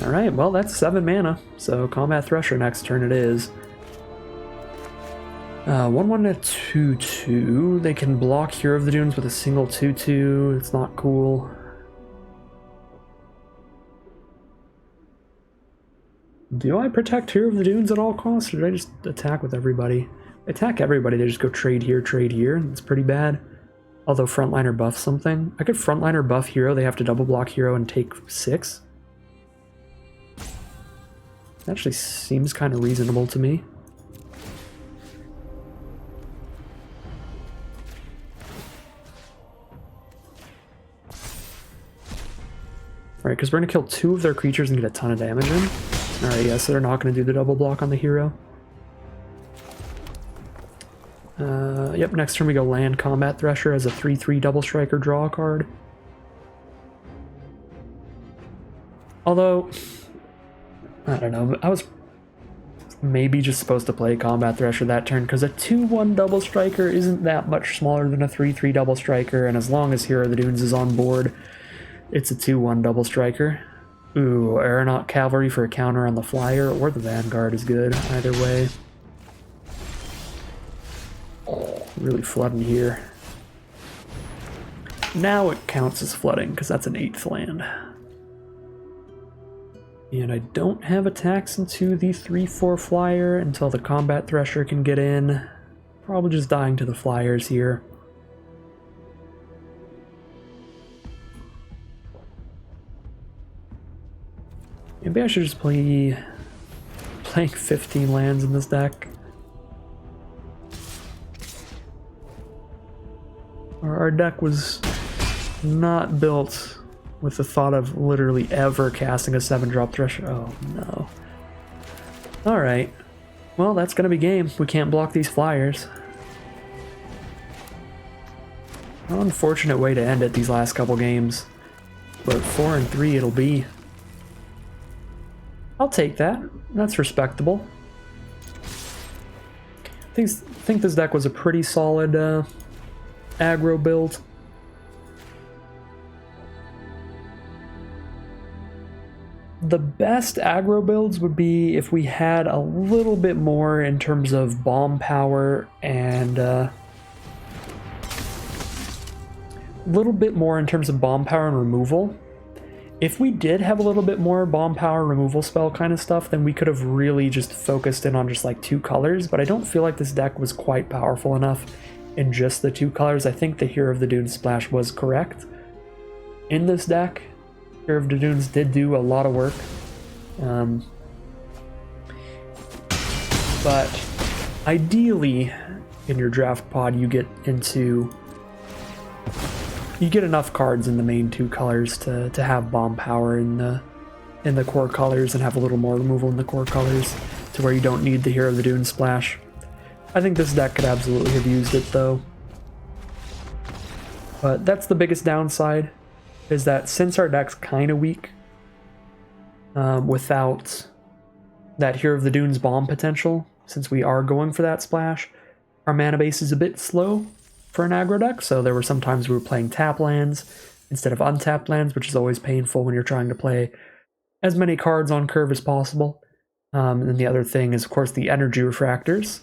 Alright, well that's 7 mana, so Combat Thresher next turn it is. 1/1 to 2/2. They can block Hero of the Dunes with a single 2/2. It's not cool. Do I protect Hero of the Dunes at all costs, or did I just attack with everybody? Attack everybody, they just go trade here, it's pretty bad. Although Frontliner buffs something. I could Frontliner buff Hero, they have to double block Hero and take 6. That actually seems kind of reasonable to me. Alright, because we're going to kill 2 of their creatures and get a ton of damage in. Alright, yeah, so they're not going to do the double block on the Hero. Yep, next turn we go land Combat Thresher as a 3/3 double striker draw a card. Although, I don't know, I was maybe just supposed to play Combat Thresher that turn, because a 2/1 double striker isn't that much smaller than a 3/3 double striker, and as long as Hero of the Dunes is on board, it's a 2/1 double striker. Ooh, Aeronaut Cavalry for a counter on the Flyer, or the Vanguard is good, either way. Really flooding here. Now it counts as flooding, because that's an 8th land. And I don't have attacks into the 3/4 Flyer until the Combat Thresher can get in. Probably just dying to the Flyers here. Maybe I should just playing 15 lands in this deck. Our deck was not built with the thought of literally ever casting a 7-drop Thresher. Oh no. Alright. Well, that's gonna be game. We can't block these flyers. An unfortunate way to end it these last couple games. But 4-3 it'll be. I'll take that. That's respectable. I think this deck was a pretty solid aggro build. The best aggro builds would be if we had a little bit more in terms of bomb power and removal. If we did have a little bit more bomb power removal spell kind of stuff, then we could have really just focused in on just like 2 colors, but I don't feel like this deck was quite powerful enough in just the 2 colors. I think the Hero of the Dunes splash was correct. In this deck, Hero of the Dunes did do a lot of work. But ideally, in your draft pod, you get enough cards in the main 2 colors to have bomb power in the core colors and have a little more removal in the core colors to where you don't need the Hero of the Dunes splash. I think this deck could absolutely have used it though. But that's the biggest downside, is that since our deck's kind of weak, without that Hero of the Dunes bomb potential, since we are going for that splash, our mana base is a bit slow for an aggro deck, so there were some times we were playing tap lands instead of untapped lands, which is always painful when you're trying to play as many cards on curve as possible. And the other thing is, of course, the energy refractors.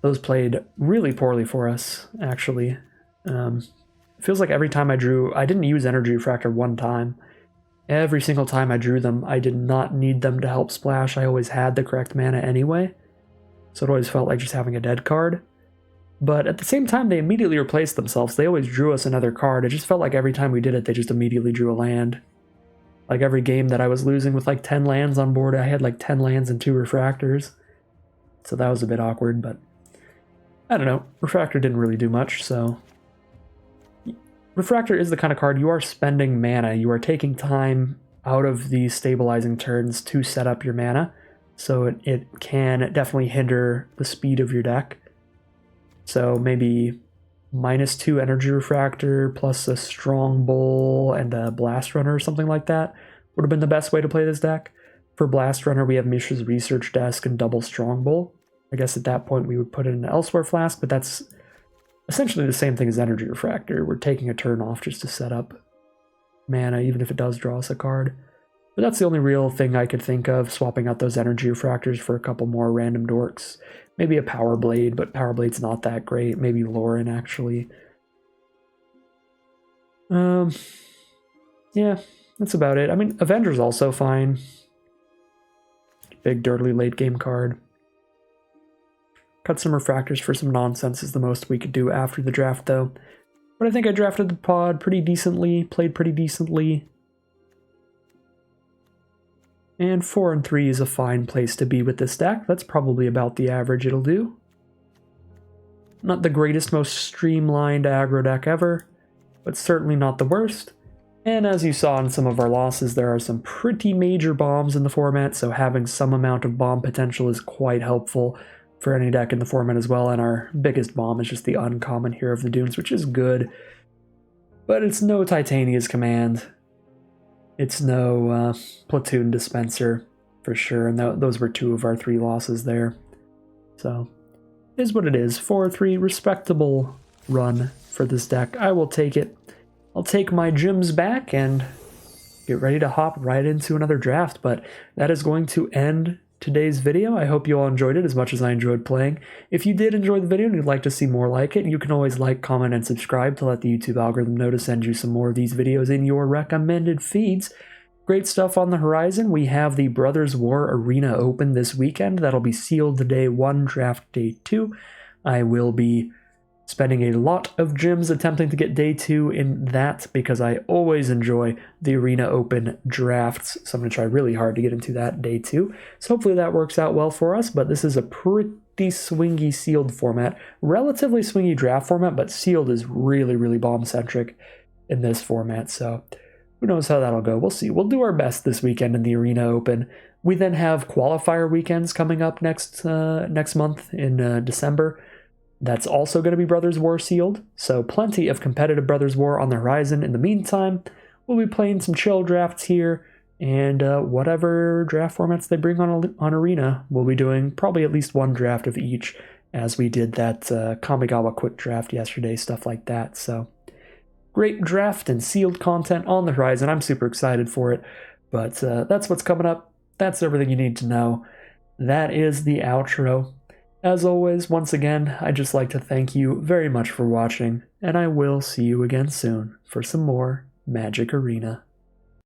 Those played really poorly for us, actually. It feels like every time I didn't use energy refractor one time. Every single time I drew them, I did not need them to help splash. I always had the correct mana anyway, so it always felt like just having a dead card. But at the same time, they immediately replaced themselves. They always drew us another card. It just felt like every time we did it, they just immediately drew a land. Like every game that I was losing with like 10 lands on board, I had like 10 lands and 2 refractors. So that was a bit awkward, but I don't know. Refractor didn't really do much, so... Refractor is the kind of card you are spending mana. You are taking time out of these stabilizing turns to set up your mana. So it can definitely hinder the speed of your deck. So maybe -2 energy refractor plus a strong bowl and a blast runner or something like that would have been the best way to play this deck. For blast runner, we have Mishra's research desk and double strong bowl. I guess at that point we would put in an elsewhere flask, but that's essentially the same thing as energy refractor. We're taking a turn off just to set up mana, even if it does draw us a card. But that's the only real thing I could think of, swapping out those energy refractors for a couple more random dorks. Maybe a Power Blade, but Power Blade's not that great. Maybe Lauren, actually. Yeah, that's about it. I mean, Avenger's also fine. Big, dirtly late-game card. Cut some refractors for some nonsense is the most we could do after the draft, though. But I think I drafted the pod pretty decently, played pretty decently. And 4-3 is a fine place to be with this deck. That's probably about the average it'll do. Not the greatest, most streamlined aggro deck ever, but certainly not the worst. And as you saw in some of our losses, there are some pretty major bombs in the format, so having some amount of bomb potential is quite helpful for any deck in the format as well. And our biggest bomb is just the uncommon Hero of the Dunes, which is good, but it's no Titania's Command. It's no Platoon Dispenser, for sure, and those were 2 of our 3 losses there. So, it is what it is. 4-3, respectable run for this deck. I will take it. I'll take my gems back and get ready to hop right into another draft, but that is going to end today's video. I hope you all enjoyed it as much as I enjoyed playing. If you did enjoy the video and you'd like to see more like it, you can always like, comment, and subscribe to let the YouTube algorithm know to send you some more of these videos in your recommended feeds. Great stuff on the horizon. We have the Brothers War Arena open this weekend. That'll be sealed day 1, draft day 2. I will be spending a lot of gems attempting to get day 2 in that because I always enjoy the Arena Open drafts. So I'm going to try really hard to get into that day 2. So hopefully that works out well for us, but this is a pretty swingy sealed format. Relatively swingy draft format, but sealed is really, really bomb-centric in this format. So who knows how that'll go? We'll see. We'll do our best this weekend in the Arena Open. We then have qualifier weekends coming up next month in December. That's also going to be Brothers War sealed, so plenty of competitive Brothers War on the horizon. In the meantime, we'll be playing some chill drafts here, and whatever draft formats they bring on Arena, we'll be doing probably at least one draft of each, as we did that Kamigawa quick draft yesterday, stuff like that. So great draft and sealed content on the horizon. I'm super excited for it, but that's what's coming up. That's everything you need to know. That is the outro. As always, once again, I'd just like to thank you very much for watching, and I will see you again soon for some more Magic Arena.